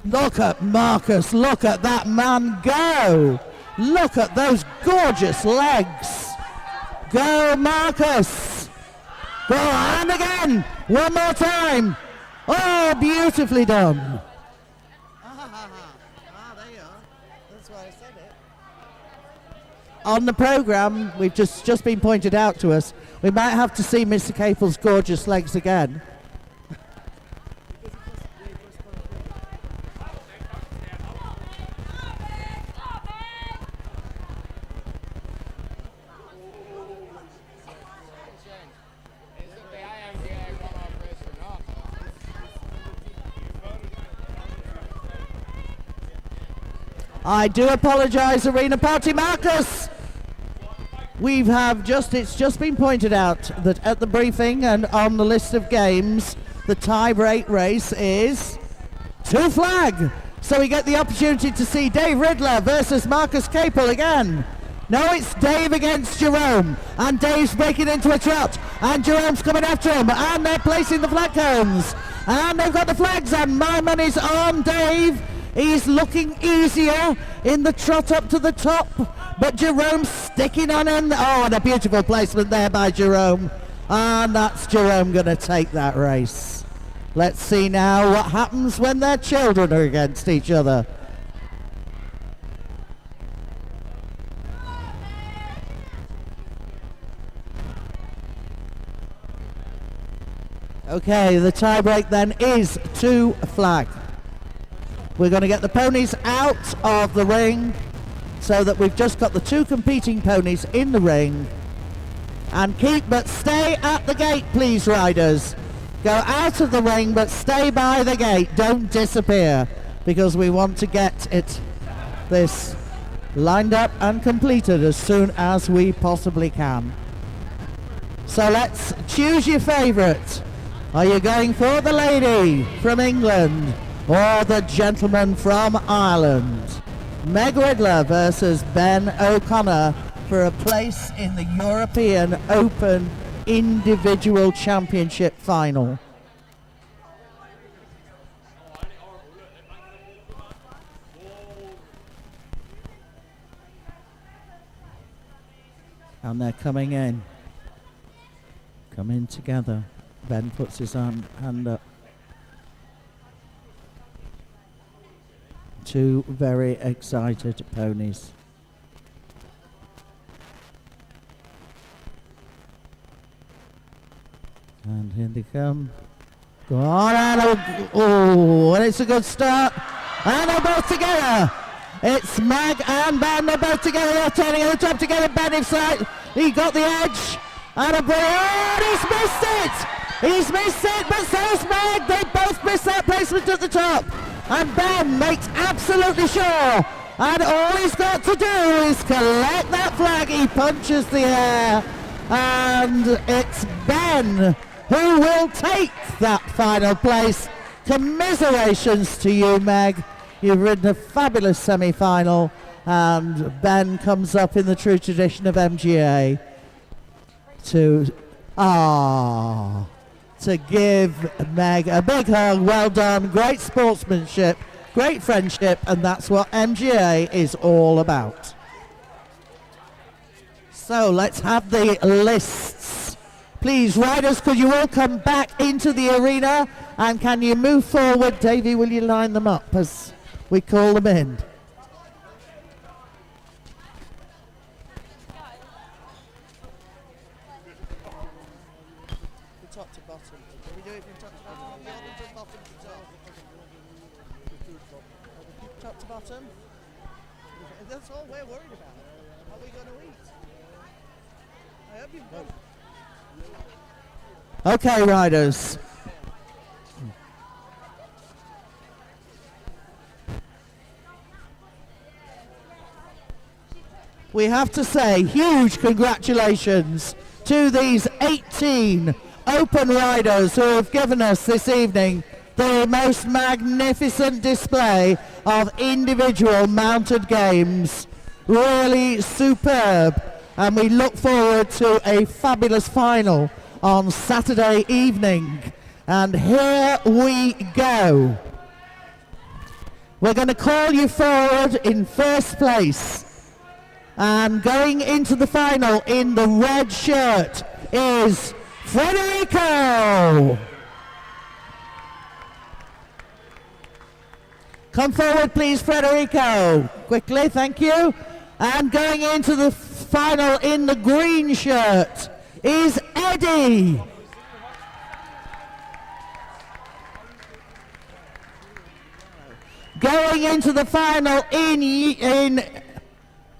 Look at Marcus, look at that man go. Look at those gorgeous legs. Go, Marcus. Go, and again. One more time. Oh, beautifully done. There you are. That's why I said it. On the programme, we've just been pointed out to us, we might have to see Mr. Capel's gorgeous legs again. I do apologise, Arena Party Marcus. It's just been pointed out that at the briefing and on the list of games, the tie-break race is 2 flag. So we get the opportunity to see Dave Riddler versus Marcus Capel again. No, it's Dave against Jerome, and Dave's breaking into a trot, and Jerome's coming after him, and they're placing the flag cones, and they've got the flags, and my money's on Dave. He's looking easier in the trot up to the top, but Jerome's sticking on him. Oh, and a beautiful placement there by Jerome. And that's Jerome going to take that race. Let's see now what happens when their children are against each other. Okay, the tiebreak then is 2 flag. We're going to get the ponies out of the ring so that we've just got the 2 competing ponies in the ring. And but stay at the gate, please, riders. Go out of the ring, but stay by the gate. Don't disappear, because we want to get this lined up and completed as soon as we possibly can. So let's choose your favourite. Are you going for the lady from England or the gentleman from Ireland? Meg Riddler versus Ben O'Connor for a place in the European Open Individual Championship final. And they're coming in. Coming together. Ben puts his hand up. 2 very excited ponies. And here they come. Go on, and it's a good start. And they're both together. It's Meg and Ben, they're both together. They're turning at the top together. Ben inside. He got the edge. And a break. Oh, he's missed it. He's missed it, but so's Meg. They both missed that placement at the top. And Ben makes absolutely sure. And all he's got to do is collect that flag. He punches the air. And it's Ben who will take that final place. Commiserations to you, Meg. You've ridden a fabulous semi-final. And Ben comes up in the true tradition of MGA to give Meg a big hug. Well done, great sportsmanship, great friendship, and that's what MGA is all about. So let's have the lists. Please, riders, could you all come back into the arena, and can you move forward? Davey, will you line them up as we call them in? Top to bottom. Can we do it from top to bottom? From bottom to top. Top to bottom. That's all we're worried about. Are we going to eat? I hope you've got. Okay, riders. We have to say huge congratulations to these 18 Open riders who have given us this evening the most magnificent display of individual mounted games. Really superb, and we look forward to a fabulous final on Saturday evening. And here we go. We're going to call you forward in first place, and going into the final in the red shirt is Federico. Come forward, please, Federico. Quickly, thank you. And going into the final in the green shirt is Eddie. Going into the final in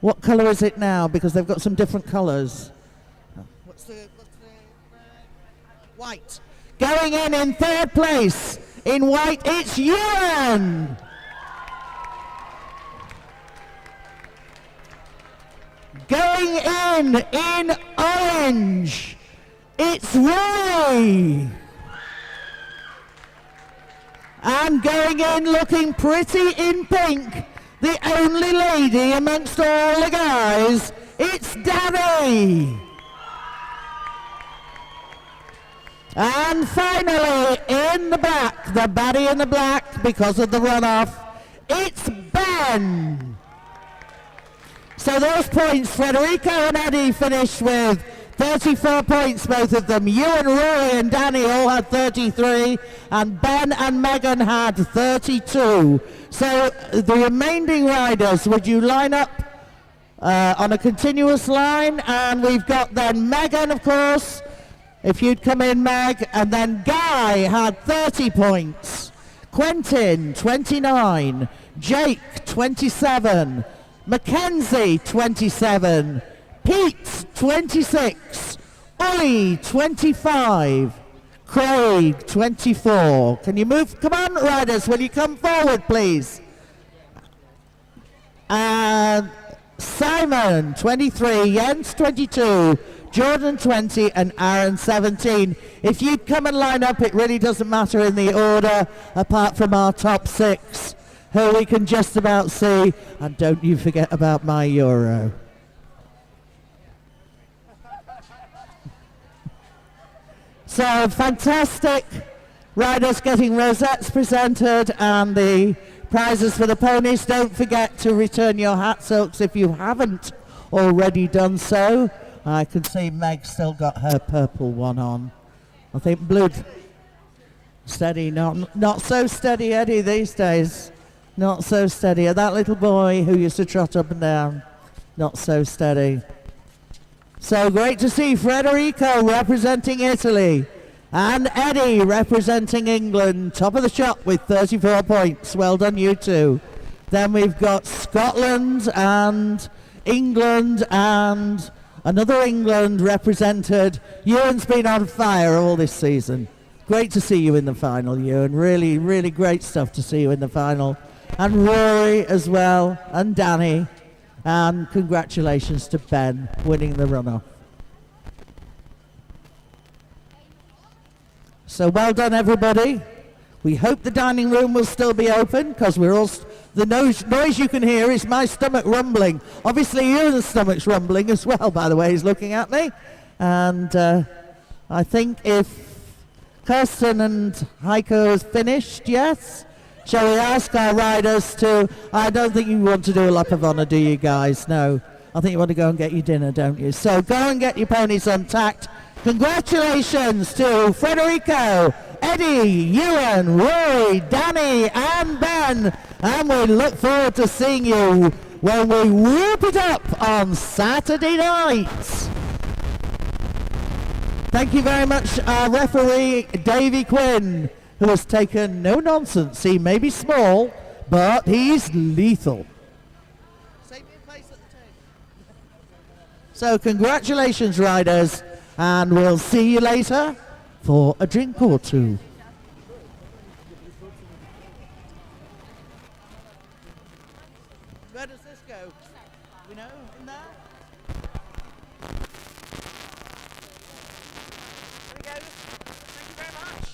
what colour is it now? Because they've got some different colours. What's the white? Going in third place in white, it's Ewan. Going in orange, it's Roy. And going in looking pretty in pink, the only lady amongst all the guys, it's Danny. And finally, in the black, the baddie in the black, because of the runoff, it's Ben. So those points, Federico and Eddie finished with 34 points, both of them. You and Rory and Danny all had 33, and Ben and Megan had 32. So the remaining riders, would you line up on a continuous line? And we've got then Megan, of course, if you'd come in, Meg, and then Guy had 30 points, Quentin 29, Jake 27, Mackenzie 27, Pete 26, Ollie 25, Craig 24. Can you move? Come on, riders, will you come forward, please? And Simon 23, Jens 22, Jordan 20, and Aaron 17. If you come and line up, it really doesn't matter in the order, apart from our top 6, who we can just about see. And don't you forget about my Euro. So fantastic riders getting rosettes presented and the prizes for the ponies. Don't forget to return your hat silks if you haven't already done so. I can see Meg still got her purple one on. I think blue. Steady, not so steady, Eddie, these days. Not so steady. That little boy who used to trot up and down, not so steady. So great to see Federico representing Italy and Eddie representing England, top of the shop with 34 points. Well done, you two. Then we've got Scotland and England and another England represented. Ewan's been on fire all this season. Great to see you in the final, Ewan. Really, really great stuff to see you in the final. And Rory as well, and Danny. And congratulations to Ben winning the runoff. So well done, everybody. We hope the dining room will still be open, because we're all the noise you can hear is my stomach rumbling. Obviously your stomach's rumbling as well, by the way. He's looking at me. And I think if Kirsten and Heiko has finished, yes? Shall we ask our riders to... I don't think you want to do a lap of honour, do you guys? No. I think you want to go and get your dinner, don't you? So go and get your ponies untacked. Congratulations to Federico, Eddie, Ewan, Roy, Danny and Ben. And we look forward to seeing you when we whoop it up on Saturday night. Thank you very much, our referee, Davy Quinn, who has taken no nonsense. He may be small, but he's lethal. Save me a place at the table. So congratulations, riders, and we'll see you later for a drink or two. Where does this go? You know, in there? There we go. Thank you very much.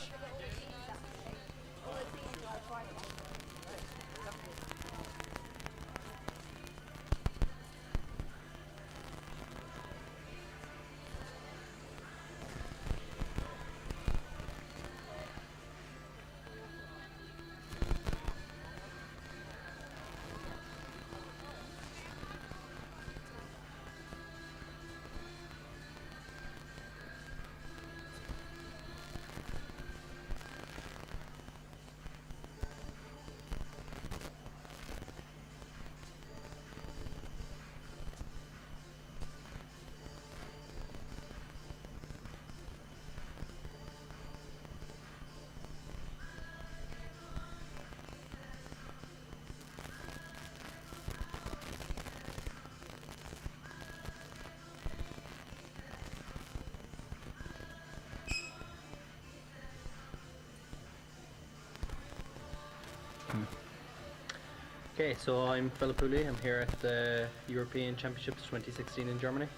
Okay, so I'm Philip Hooley. I'm here at the European Championships 2016 in Germany,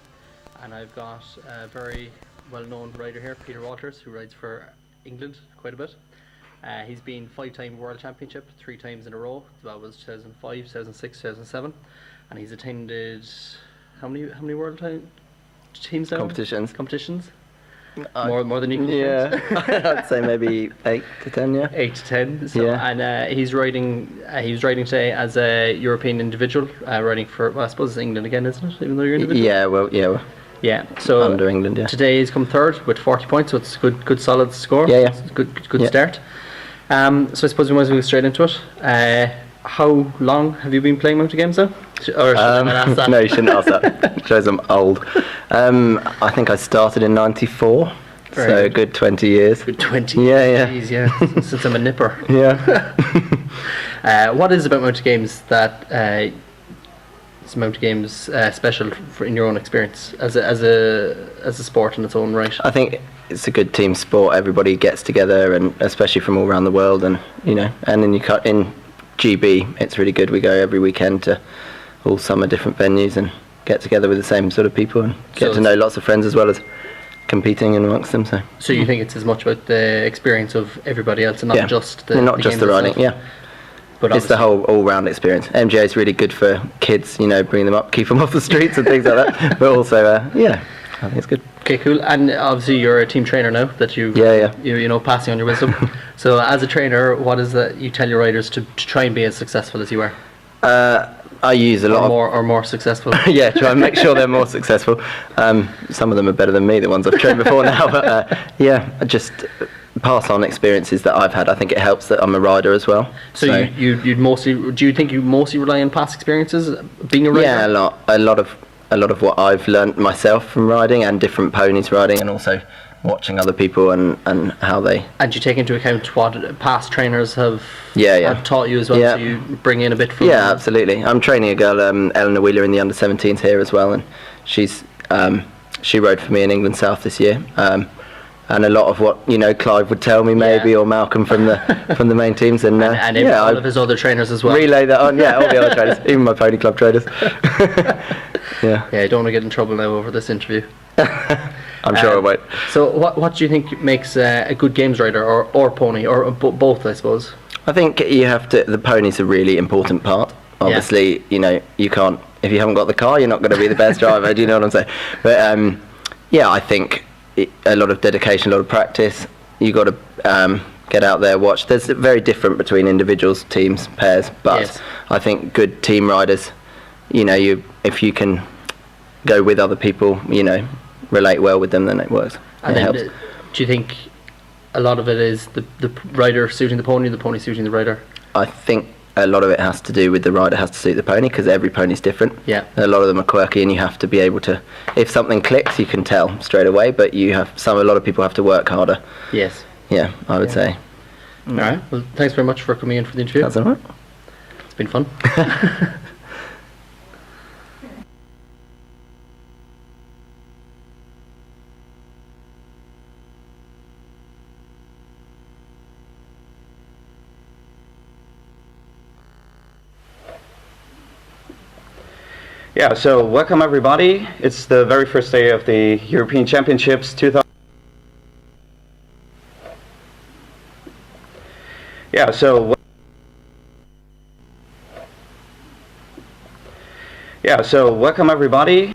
and I've got a very well-known rider here, Peter Walters, who rides for England quite a bit. He's been 5-time World Championship, 3 times in a row. That was 2005, 2006, 2007, and he's attended how many World teams now? Competitions. More than equal. Yeah, I'd say maybe 8 to 10. Yeah, 8 to 10. So, Yeah. and he's riding. He was riding today as a European individual, riding for. Well, I suppose it's England again, isn't it? Even though you're individual. yeah. Yeah. So Under England, yeah. Today he's come third with 40 points, so it's a good solid score. Yeah. It's a good Yeah. start. So I suppose we might as well go straight into it. How long have you been playing mountain games now? Or should I not ask that? No, you shouldn't ask that. Shows I'm old. I think I started in '94, Very so a good. good 20 years. Good 20. Yeah. Jeez, yeah. Since I'm a nipper. Yeah. What is about mountain games that is mountain games special in your own experience as a sport in its own right? I think it's a good team sport. Everybody gets together, and especially from all around the world, and and then you cut in GB. It's really good. We go every weekend to all summer different venues and get together with the same sort of people and get to know lots of friends as well as competing in amongst them. So you think it's as much about the experience of everybody else and not just the not just the riding. itself? Yeah. But It's the whole all-round experience. MGA is really good for kids, bring them up, keep them off the streets and things like that. But also, I think it's good. Okay, cool. And obviously you're a team trainer now that you passing on your wisdom. So as a trainer, what is that you tell your riders to try and be as successful as you are? I use a lot more successful. yeah, try and make sure they're more successful. Some of them are better than me, the ones I've trained before now. But I just pass on experiences that I've had. I think it helps that I'm a rider as well. So you'd mostly, do you think you mostly rely on past experiences being a rider? Yeah, a lot of what I've learnt myself from riding and different ponies riding, and also watching other people and how they. And you take into account what past trainers have taught you as well. Yeah. So you bring in a bit from. Yeah, absolutely. I'm training a girl, Eleanor Wheeler, in the under-17s here as well, and she's she rode for me in England South this year. And a lot of what Clive would tell me maybe, or Malcolm from the main teams, and all of his other trainers as well. Relay that on, all the other trainers, even my pony club trainers. Yeah, I don't want to get in trouble now over this interview. I'm sure I won't. So what do you think makes a good games rider, or pony, or both, I suppose? I think you have to. The pony's a really important part. Obviously, you can't, if you haven't got the car, you're not going to be the best driver. Do you know what I'm saying? But I think a lot of dedication, a lot of practice. You got to get out there, watch. There's very different between individuals, teams, pairs, but I think good team riders, if you can go with other people, relate well with them, then it works. And it then helps. Do you think a lot of it is the rider suiting the pony suiting the rider? I think a lot of it has to do with the rider has to suit the pony, because every pony's different. Yeah. A lot of them are quirky, and you have to be able to, if something clicks, you can tell straight away, but a lot of people have to work harder. Yes. Yeah, I would say. All right. Well, thanks very much for coming in for the interview. That's all right. It's been fun. Yeah, so welcome everybody. It's the very first day of the European Championships 2000. Yeah, so welcome everybody.